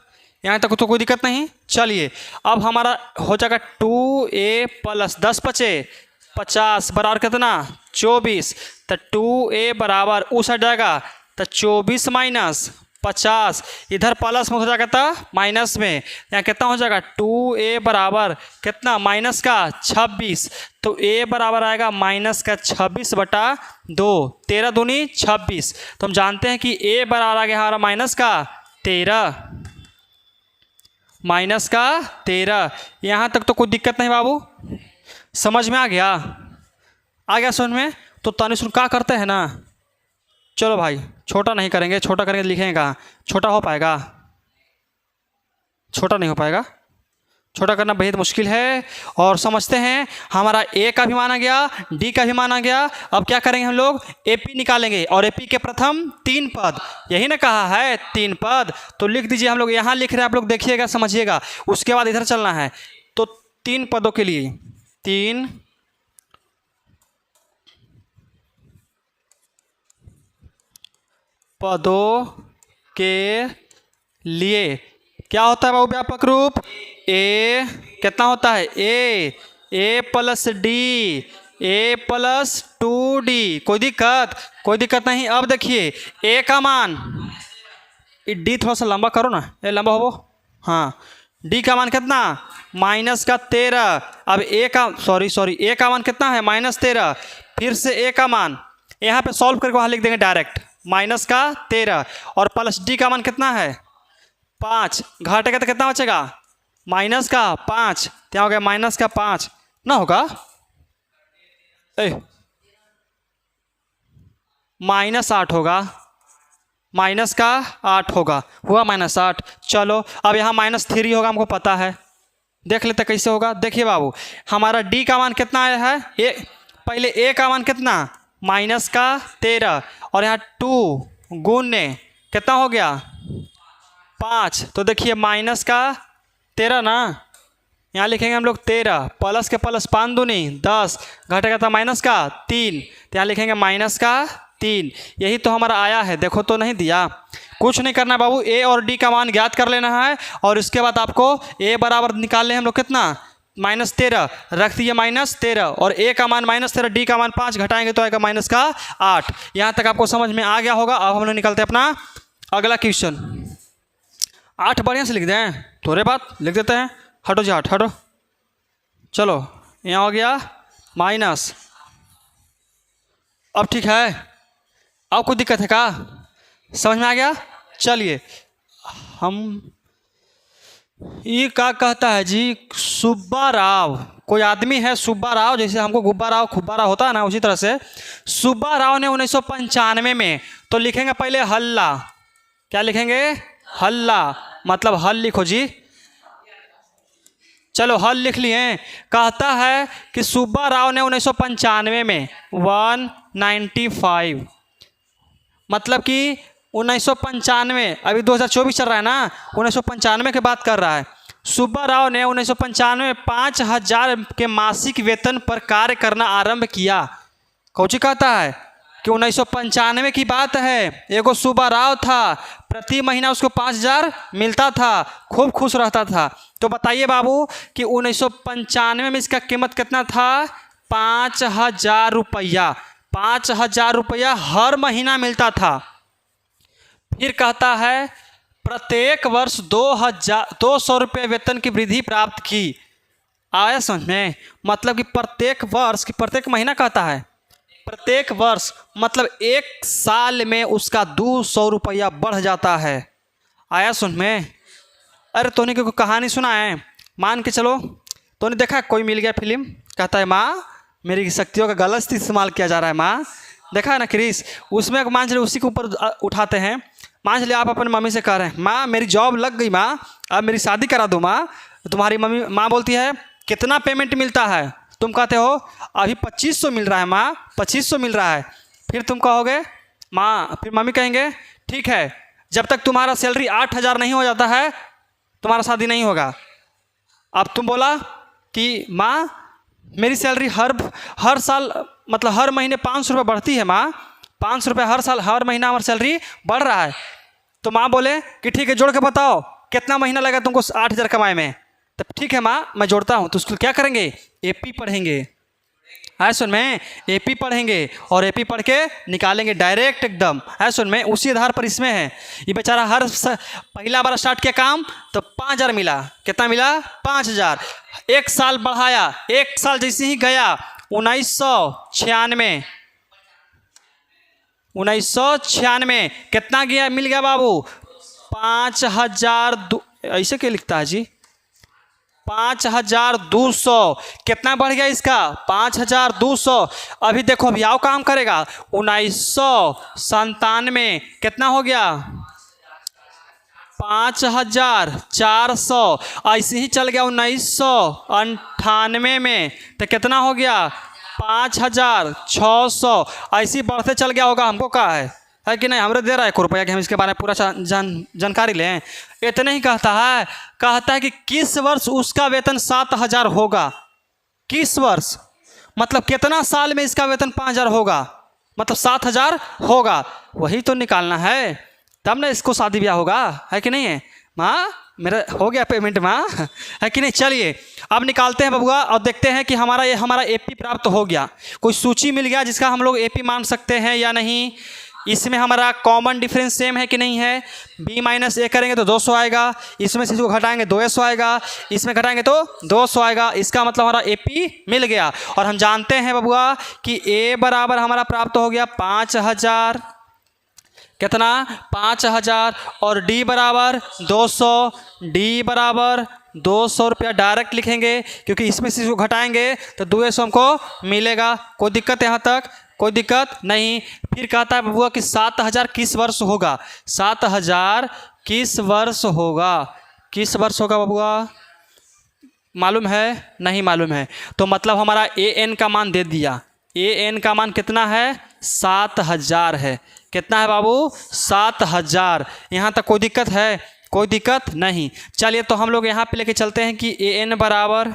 यहाँ तक तो कोई दिक्कत नहीं। चलिए अब हमारा हो जाएगा 2a प्लस 10 बचे 50 बराबर कितना 24, तो 2a बराबर उस हट जाएगा, तो 24 माइनस 50, इधर प्लस में हो जाएगा तो माइनस में, यहाँ कितना हो जाएगा 2a बराबर कितना माइनस का 26, तो a बराबर आएगा माइनस का 26/2, 13 दूनी 26। तो हम जानते हैं कि a बराबर आ गया हमारा माइनस का 13। यहाँ तक तो कोई दिक्कत नहीं बाबू, समझ में आ गया समझ में। तो तनिक सुन क्या करते हैं ना, चलो भाई छोटा नहीं करेंगे, छोटा करेंगे लिखेंगे कहाँ, छोटा हो पाएगा, छोटा नहीं हो पाएगा, छोटा करना बेहद मुश्किल है। और समझते हैं हमारा a का भी मान आ गया, d का भी मान आ गया। अब क्या करेंगे हम लोग AP निकालेंगे, और AP के प्रथम 3 पद, यही ना कहा है 3 पद, तो लिख दीजिए। हम लोग यहाँ लिख रहे हैं, आप लोग देखिएगा समझिएगा, उसके बाद इधर चलना है। तो 3 पदों के लिए 3 पदों के लिए क्या होता है बाबू व्यापक रूप, a कितना होता है a प्लस प्लस 2d। कोई दिक्कत नहीं। अब देखिए a का मान, d थोड़ा सा लंबा करो ना, ये लंबा हो, हाँ। d का मान कितना माइनस का 13। अब a का मान कितना है -13, फिर से a का मान यहाँ पे सॉल्व करके वहाँ लिख देंगे डायरेक्ट माइनस का 13, और प्लस d का मान कितना है 5, घटेगा तो कितना बचेगा माइनस का 5, क्या हो गया माइनस का 5 ना होगा, -8 होगा, माइनस का 8 होगा, हुआ -8। चलो अब यहाँ -3 होगा, हमको पता है, देख लेते कैसे होगा। देखिए बाबू हमारा d का मान कितना आया है, पहले a का मान कितना माइनस का 13, और यहाँ 2 गुने कितना हो गया 5, तो देखिए माइनस का 13 ना, यहाँ लिखेंगे हम लोग 13, प्लस के प्लस 5 दूनी 10, घटेगा था माइनस का 3, तो यहाँ लिखेंगे माइनस का 3। यही तो हमारा आया है, देखो तो नहीं दिया, कुछ नहीं करना बाबू, a और d का मान ज्ञात कर लेना है, और इसके बाद आपको a बराबर निकाल ले हम लोग कितना -13, रख दिए -13, और a का मान -13, d का मान 5, घटाएंगे तो आएगा माइनस का 8। यहाँ तक आपको समझ में आ गया होगा। अब हम लोग निकलते हैं अपना अगला क्वेश्चन। 8 बढ़िया से लिख दें, थोड़े बात लिख देते हैं, हटो जी 8 हटो। चलो यहाँ हो गया माइनस अब ठीक है? अब कोई दिक्कत है क्या? समझ में आ गया? चलिए हम ये क्या कहता है जी, सुब्बा राव, कोई आदमी है सुब्बा राव, जैसे हमको गुब्बा राव खुब्बा राव होता है ना, उसी तरह से सुब्बा राव ने 1995 में, तो लिखेंगे पहले हल्ला। क्या लिखेंगे? हल्ला, मतलब हल लिखो जी। चलो हल लिख लिए। कहता है कि सुब्बा राव ने 1995 में 195, मतलब कि 1995, अभी 2024 चल रहा है ना, 1995 की बात कर रहा है। सुब्बा राव ने 1995 में 5000 के मासिक वेतन पर कार्य करना आरंभ किया। कौची कहता है कि 1995 की बात है, एगो सुब्बा राव था, प्रति महीना उसको 5000 मिलता था, खूब खुश रहता था। तो बताइए बाबू कि 1995 में इसका कीमत कितना था? 5000 रुपया। 5000 रुपया हर महीना मिलता था। फिर कहता है प्रत्येक वर्ष 200 रुपये वेतन की वृद्धि प्राप्त की। आया समझ में? मतलब कि प्रत्येक वर्ष, कि प्रत्येक महीना कहता है, प्रत्येक वर्ष मतलब एक साल में उसका 200 रुपया बढ़ जाता है। आया सुन में? अरे तूने कोई कहानी सुना है? मान के चलो तूने देखा कोई मिल गया फिल्म, कहता है माँ मेरी शक्तियों का गलत इस्तेमाल किया जा रहा है माँ, देखा है ना क्रिस? उसमें मान चलिए उसी के ऊपर उठाते हैं। मान चलिए आप अपनी मम्मी से कह रहे हैं माँ मेरी जॉब लग गई माँ, अब मेरी शादी करा दो माँ। तुम्हारी मम्मी माँ बोलती है कितना पेमेंट मिलता है? तुम कहते हो अभी 2500 मिल रहा है माँ, 2500 मिल रहा है। फिर तुम कहोगे माँ, फिर मम्मी कहेंगे ठीक है, जब तक तुम्हारा सैलरी 8000 नहीं हो जाता है तुम्हारा शादी नहीं होगा। अब तुम बोला कि माँ मेरी सैलरी हर साल मतलब हर महीने 500 रुपये बढ़ती है माँ, 500 रुपये हर साल, हर महीना हमारी सैलरी बढ़ रहा है। तो माँ बोले कि ठीक है जोड़ के बताओ कितना महीना लगा तुमको 8000 कमाए में। तब ठीक है माँ मैं जोड़ता हूँ। तो उसको क्या करेंगे? एपी पढ़ेंगे। है सुन में? एपी पढ़ेंगे और एपी पढ़ के निकालेंगे डायरेक्ट एकदम। है सुन में? उसी आधार पर इसमें है। ये बेचारा पहला बार स्टार्ट किया काम तो 5000 मिला। कितना मिला? 5000। एक साल बढ़ाया, एक साल जैसे ही गया 1996 कितना गया मिल गया बाबू? 5000। ऐसे क्या लिखता है जी? 5200। कितना बढ़ गया इसका? 5200। अभी देखो अभी आओ काम करेगा। 1997 कितना हो गया? 5400। ऐसे ही चल गया 1998 में तो कितना हो गया? 5600। ऐसे ही बढ़ते चल गया होगा। हमको कहा है कि नहीं? हमरे दे रहा है 1 रुपया कि हम इसके बारे में पूरा जानकारी लें। इतने ही कहता है कि किस वर्ष उसका वेतन 7000 होगा। किस वर्ष मतलब कितना साल में इसका वेतन 5000 होगा, मतलब 7000 होगा। वही तो निकालना है, तब ना इसको शादी ब्याह होगा। है कि नहीं है माँ? मेरा हो गया पेमेंट माँ, है कि नहीं? चलिए अब निकालते हैं बबुआ और देखते हैं कि हमारा एपी प्राप्त हो गया। कोई सूची मिल गया जिसका हम लोग एपी मान सकते हैं या नहीं। इसमें हमारा कॉमन डिफरेंस सेम है कि नहीं है? b माइनस ए करेंगे तो 200 आएगा, इसमें से इसको घटाएंगे 200 आएगा, इसमें घटाएंगे तो 200 आएगा। इसका मतलब हमारा एपी मिल गया। और हम जानते हैं बबुआ कि a बराबर हमारा प्राप्त हो गया 5000। कितना? 5000। और d बराबर 200। d बराबर 200 रुपया डायरेक्ट लिखेंगे क्योंकि इसमें से इसको घटाएंगे तो 200 हमको मिलेगा। कोई दिक्कत यहाँ तक? कोई दिक्कत नहीं। फिर कहता है बबुआ कि 7000 किस वर्ष होगा? 7000 किस वर्ष होगा? किस वर्ष होगा बबुआ? मालूम है? नहीं मालूम है। तो मतलब हमारा an का मान दे दिया। an का मान कितना है? 7000 है। कितना है बाबू? 7000। यहाँ तक कोई दिक्कत है? कोई दिक्कत नहीं। चलिए तो हम लोग यहाँ पे लेके चलते हैं कि an बराबर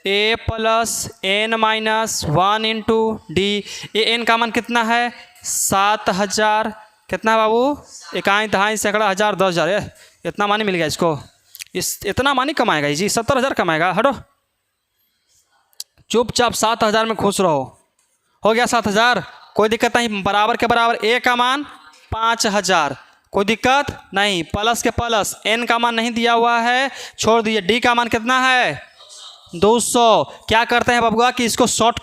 a plus n minus 1 into D. an का मान कितना है? 7000। कितना है बाबू? 1 2 सैकड़ा 1000 10000। इतना मानी मिल गया इसको। इतना मानी कमाएगा जी? 70000 कमाएगा। हटो चुपचाप 7000 में खुश रहो। हो गया 7000। कोई दिक्कत नहीं। बराबर के बराबर a का मान 5000। कोई दिक्कत नहीं। प्लस के प्लस n का मान नहीं दिया हुआ है, छोड़ दिए। d का मान कितना है? 200। क्या करते हैं बबुआ कि इसको शॉर्ट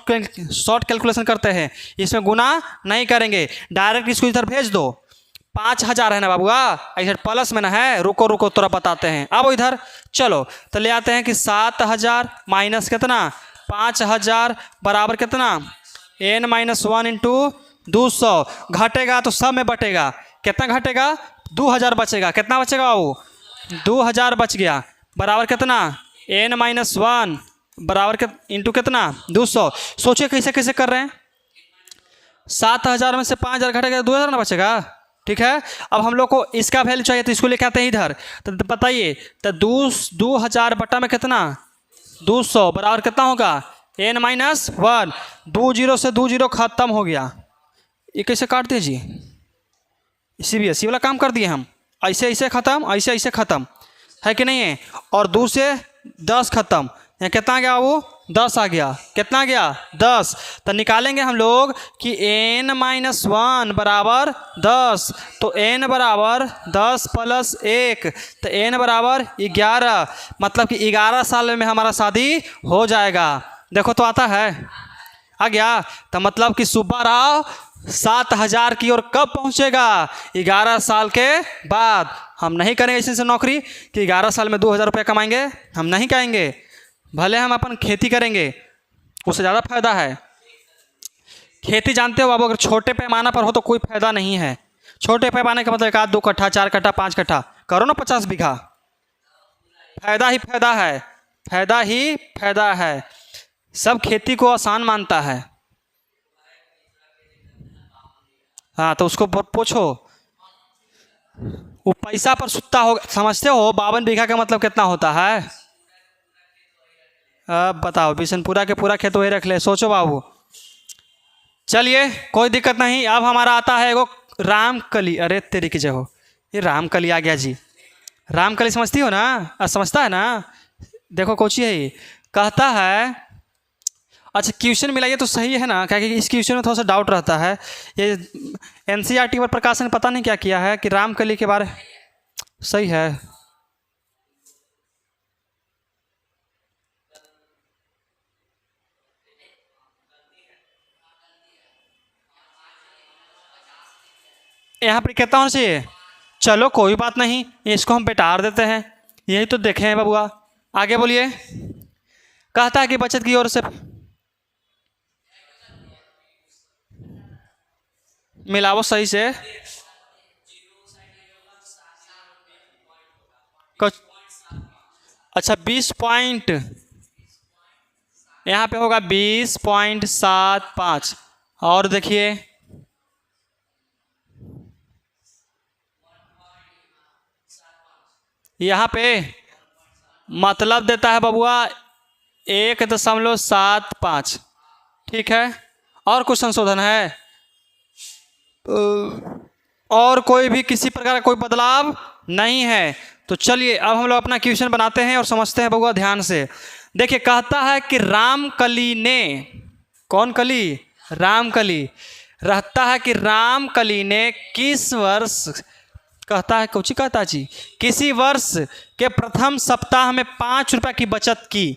कैलकुलेशन करते हैं, इसमें गुना नहीं करेंगे, डायरेक्ट इसको इधर भेज दो। 5000 है ना बाबुआ, इधर प्लस में ना है, रुको रुको थोड़ा बताते हैं। अब इधर चलो तो ले आते हैं कि 7000 माइनस कितना 5000 बराबर कितना n-1 इंटू 200। घटेगा तो सब में बटेगा, कितना घटेगा 2000 बचेगा, कितना बचेगा वो 2000 बच गया, बराबर कितना n-1 बराबर के इंटू कितना 200। सोचिए कैसे कैसे कर रहे हैं, 7000 में से 5000 घटेगा 2000 ना बचेगा। ठीक है, अब हम लोग को इसका वैल्यू चाहिए तो इसको लेके आते हैं इधर। तो बताइए तो 2000 बटा में कितना 200 बराबर कितना होगा n-1। 20 से 20 खत्म हो गया, ये कैसे काट दीजिए, CBSE वाला काम कर दिए हम। ऐसे ऐसे ख़त्म, ऐसे ऐसे ख़त्म है कि नहीं है, और 2 से 10 खत्म, यहाँ कितना आ गया वो 10 आ गया, कितना आ गया 10। तो निकालेंगे हम लोग कि n-1 बराबर 10, तो n बराबर 10 प्लस 1, तो n बराबर 11, मतलब कि 11 साल में हमारा शादी हो जाएगा। देखो तो आता है, आ गया। तो मतलब कि सुब्बा राव 7000 की ओर कब पहुंचेगा 11 साल के बाद। हम नहीं करेंगे ऐसे नौकरी कि 11 साल में 2000 रुपये कमाएंगे, हम नहीं कहेंगे। भले हम अपन खेती करेंगे, उससे ज़्यादा फायदा है। खेती जानते हो बाबू, अगर छोटे पैमाना पर हो तो कोई फायदा नहीं है। छोटे पैमाने का मतलब 1 2 कट्ठा 4 कट्ठा 5 कट्ठा करो ना 50 बीघा, फायदा ही फायदा है, फायदा ही फायदा है। सब खेती को आसान मानता है। हाँ तो उसको पूछो, वो पैसा पर सुत्ता हो, समझते हो 52 बीघा का मतलब कितना होता है। अब बताओ, बिशनपुरा के पूरा खेत वही रख ले, सोचो बाबू। चलिए कोई दिक्कत नहीं। अब हमारा आता है वो रामकली, अरे तेरी की जय हो, ये रामकली आ गया जी। रामकली समझती हो ना, समझता है ना। देखो कोची है ये, कहता है, अच्छा क्वेश्चन मिलाइए तो सही है ना, क्या कि इस क्वेश्चन में थोड़ा सा डाउट रहता है। ये NCERT पर प्रकाशन ने पता नहीं क्या किया है कि रामकली के बारे, सही है। यहाँ पर कितना होना चाहिए, चलो कोई बात नहीं, इसको हम बेटार देते हैं, यही तो देखे हैं बबुआ। आगे बोलिए। कहता है कि बचत की ओर से मिलाओ सही से, कुछ अच्छा 20 पॉइंट, यहाँ पे होगा 20.75। और देखिए यहाँ पे मतलब देता है बबुआ 1.75। ठीक है, और कुछ संशोधन है और कोई भी किसी प्रकार का कोई बदलाव नहीं है। तो चलिए अब हम लोग अपना क्वेश्चन बनाते हैं और समझते हैं बबुआ ध्यान से। देखिए कहता है कि रामकली ने, कौन कली, रामकली, रहता है कि रामकली ने किस वर्ष, कहता है कुछ कहता जी, किसी वर्ष के प्रथम सप्ताह में 5 रुपये की बचत की।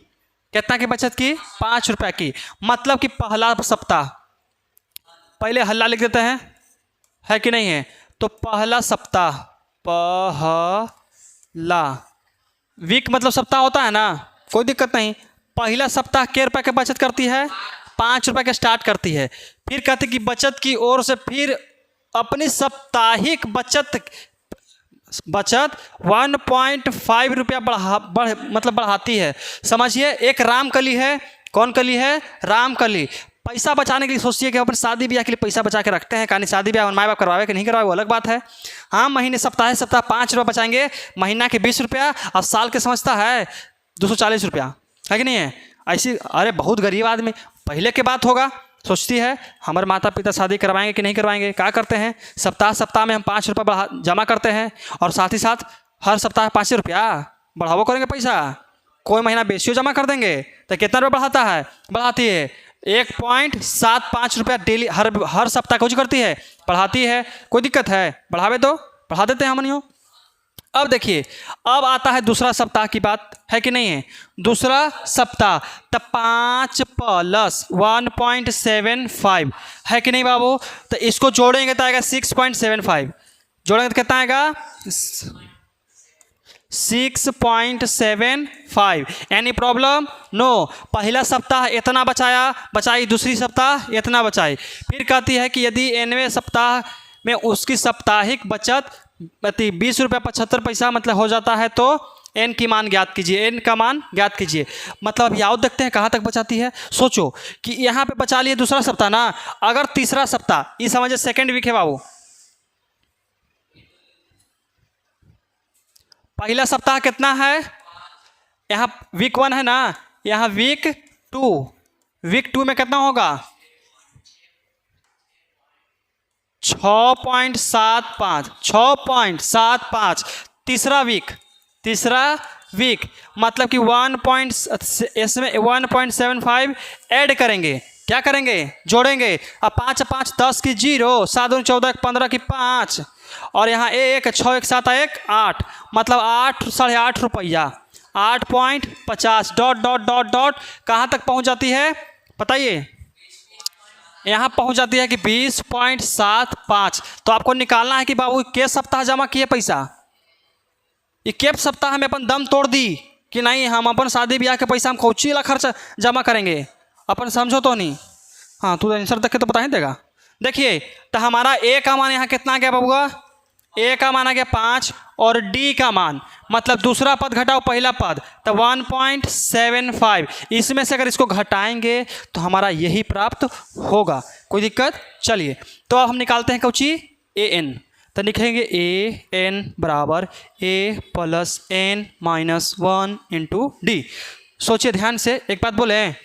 कितना की बचत की 5 रुपये की, मतलब कि पहला सप्ताह, पहले हल्ला लिख देते हैं, है कि नहीं है। तो पहला सप्ताह, पहला, वीक मतलब सप्ताह होता है ना, कोई दिक्कत नहीं। पहला सप्ताह के रुपये की बचत करती है 5 रुपये के स्टार्ट करती है। फिर कहते कि बचत की ओर से फिर अपनी साप्ताहिक बचत 1.5 रुपया मतलब बढ़ाती है। समझिए एक रामकली है, कौन कली है, रामकली। पैसा बचाने के लिए सोचिए कि अपन शादी ब्याह के लिए पैसा बचा के रखते हैं, कहानी शादी ब्याह माँ बाप करवावे कि नहीं करवावे वो अलग बात है। हाँ महीने सप्ताह 5 रुपये बचाएंगे, महीना के 20 रुपया, और साल के समझता है 240 रुपया, है कि नहीं है। ऐसी अरे बहुत गरीब आदमी, पहले के बात होगा, सोचती है हमारे माता पिता शादी करवाएंगे कि नहीं करवाएंगे। क्या करते हैं सप्ताह में हम 5 रुपये जमा करते हैं, और साथ ही साथ हर सप्ताह 5 रुपया बढ़ावो करेंगे पैसा। कोई महीना बेसियो जमा कर देंगे तो कितना रुपये बढ़ाता है, बढ़ाती है 1.75 रुपया डेली, हर सप्ताह कुछ करती है, बढ़ाती है। कोई दिक्कत है, बढ़ावे तो बढ़ा देते हैं हम नहीं हो। अब देखिए, अब आता है दूसरा सप्ताह की बात, है कि नहीं है? दूसरा सप्ताह, तब 5 + 1.75 है कि नहीं बाबू? तो इसको जोड़ेंगे तो आएगा 6.75, जोड़ेंगे तो कितना आएगा 6.75। Any problem? नो। पहला सप्ताह इतना बचाई, दूसरी सप्ताह इतना बचाई। फिर कहती है कि यदि 9वें सप्ताह में उसकी साप्ताहिक बचत 20 रुपये 75 पैसा मतलब हो जाता है, तो एन की मान ज्ञात कीजिए, एन का मान ज्ञात कीजिए। मतलब याद देखते हैं कहाँ तक बचाती है। सोचो कि यहाँ पे बचा लिए दूसरा सप्ताह ना, अगर तीसरा सप्ताह, ये समझिए सेकेंड वीक है बाबू, पहला सप्ताह कितना है, यहाँ वीक 1 है ना, यहाँ वीक 2, वीक 2 में कितना होगा 6.75। तीसरा वीक मतलब कि 1.75 ऐड करेंगे, क्या करेंगे, जोड़ेंगे। अब 5 5 10 की 0, 7 2 14 15 की 5, और यहाँ 1 6 1 7 1 8, मतलब 8 8.5 रुपया, 8.50 डॉट डॉट डॉट डॉट कहाँ तक पहुँच जाती है बताइए? यहाँ पहुँच जाती है कि 20.75। तो आपको निकालना है कि बाबू के सप्ताह जमा किए पैसा, ये के सप्ताह में अपन दम तोड़ दी कि नहीं, हम अपन शादी ब्याह के पैसा हम कौची ला खर्च जमा करेंगे, अपन समझो तो नहीं। हाँ, तू आंसर देखे तो पता ही देगा। देखिए, तो हमारा ए का मान यहाँ कितना आ गया बाबूआ, ए का मान आ गया 5, और डी का मान मतलब दूसरा पद घटाओ पहला पद, तो 1.75। इसमें से अगर इसको घटाएंगे तो हमारा यही प्राप्त होगा, कोई दिक्कत? चलिए, तो अब हम निकालते हैं कौची ए एन, तो लिखेंगे ए एन बराबर ए + n-1 × डी। सोचिए ध्यान से, एक बात बोले,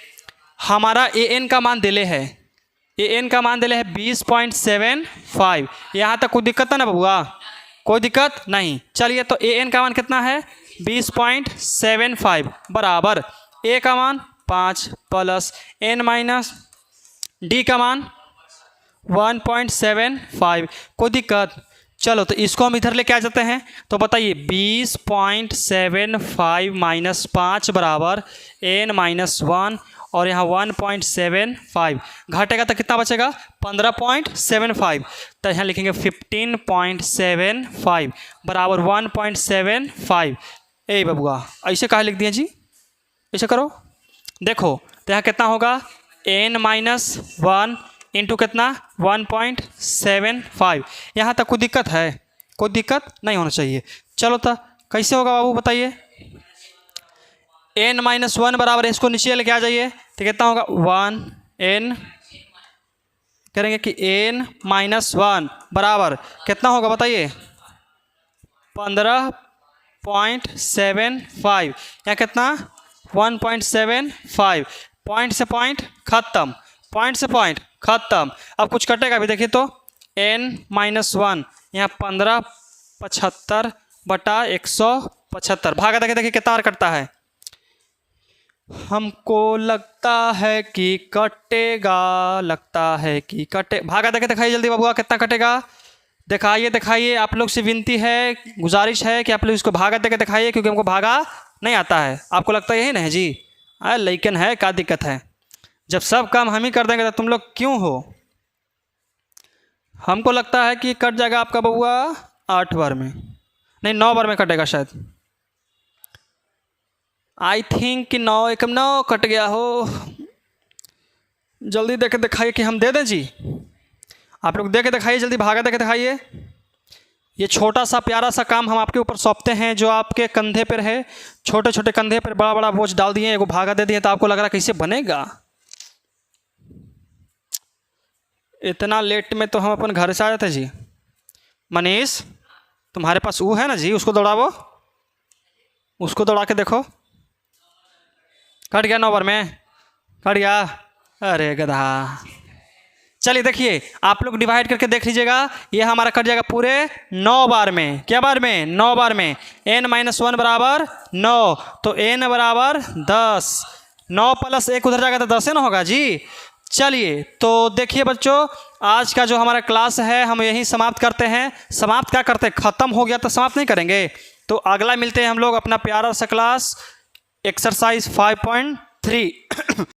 हमारा ए एन का मान दिले है, ए एन का मान दिले है 20.75। यहाँ तक कोई दिक्कत है ना बबुआ? कोई दिक्कत नहीं। चलिए, तो ए एन का मान कितना है 20.75 बराबर ए का मान 5 + n- डी का मान 1.75। कोई दिक्कत? चलो, तो इसको हम इधर लेके आ जाते हैं। तो बताइए 20.75 - 5 बराबर n-1, और यहाँ 1.75 घटेगा तो कितना बचेगा 15.75। तो यहाँ लिखेंगे 15.75 बराबर 1.75। ए बबुआ ऐसे कहाँ लिख दिए जी, ऐसे करो। देखो तो यहाँ कितना होगा n-1 इंटू कितना 1.75। यहाँ तक कोई दिक्कत है? कोई दिक्कत नहीं होना चाहिए। चलो तो कैसे होगा बाबू बताइए? n-1 बराबर, इसको नीचे लेके आ जाइए, तो कितना होगा 1 n करेंगे कि n-1 बराबर कितना होगा बताइए 15.75। यहाँ कितना 1.75। पॉइंट से पॉइंट खत्म, पॉइंट से पॉइंट खत्म। अब कुछ कटेगा भी, देखिए तो n-1 यहाँ 1575/175 भागा, देखिए कितना कटता है। हमको लगता है कि कटेगा, लगता है कि कटे, भागा देखे दिखाइए जल्दी बबुआ कितना कटेगा, दिखाइए। आप लोग से विनती है, गुजारिश है कि आप लोग इसको भागा देके दिखाइए, क्योंकि हमको भागा नहीं आता है। आपको लगता है यही नहीं जी? अरे लेकिन है, क्या दिक्कत है? जब सब काम हम ही कर देंगे तो तुम लोग क्यों हो? हमको लगता है कि कट जाएगा आपका बबुआ 8 बार में, नहीं 9 बार में कटेगा शायद। आई थिंक कि 9 कट गया हो। जल्दी देख के दिखाइए कि हम दे दें जी। आप लोग दे के दिखाइए जल्दी, भागा दे के दिखाइए। ये छोटा सा प्यारा सा काम हम आपके ऊपर सौंपते हैं, जो आपके कंधे पर है। छोटे छोटे कंधे पर बड़ा बड़ा बोझ डाल दिए, एगो भागा दे दिए, तो आपको लग रहा कैसे बनेगा? इतना लेट में तो हम अपन घर से आ जाते जी। मनीष, तुम्हारे पास वो है ना जी, उसको दौड़ावो, उसको दौड़ा के देखो। कट गया 9 बार में, कट गया। अरे गधा। चलिए देखिए, आप लोग डिवाइड करके देख लीजिएगा, ये हमारा कट जाएगा पूरे 9 बार में। क्या बार में? 9 बार में। n-1 बराबर 9, तो n बराबर 10। 9 + 1 उधर जाएगा तो 10 ना होगा जी। चलिए, तो देखिए बच्चों, आज का जो हमारा क्लास है हम यहीं समाप्त करते हैं। समाप्त क्या करते हैं? ख़त्म हो गया तो समाप्त नहीं करेंगे, तो अगला मिलते हैं हम लोग अपना प्यारा सा क्लास एक्सरसाइज 5.3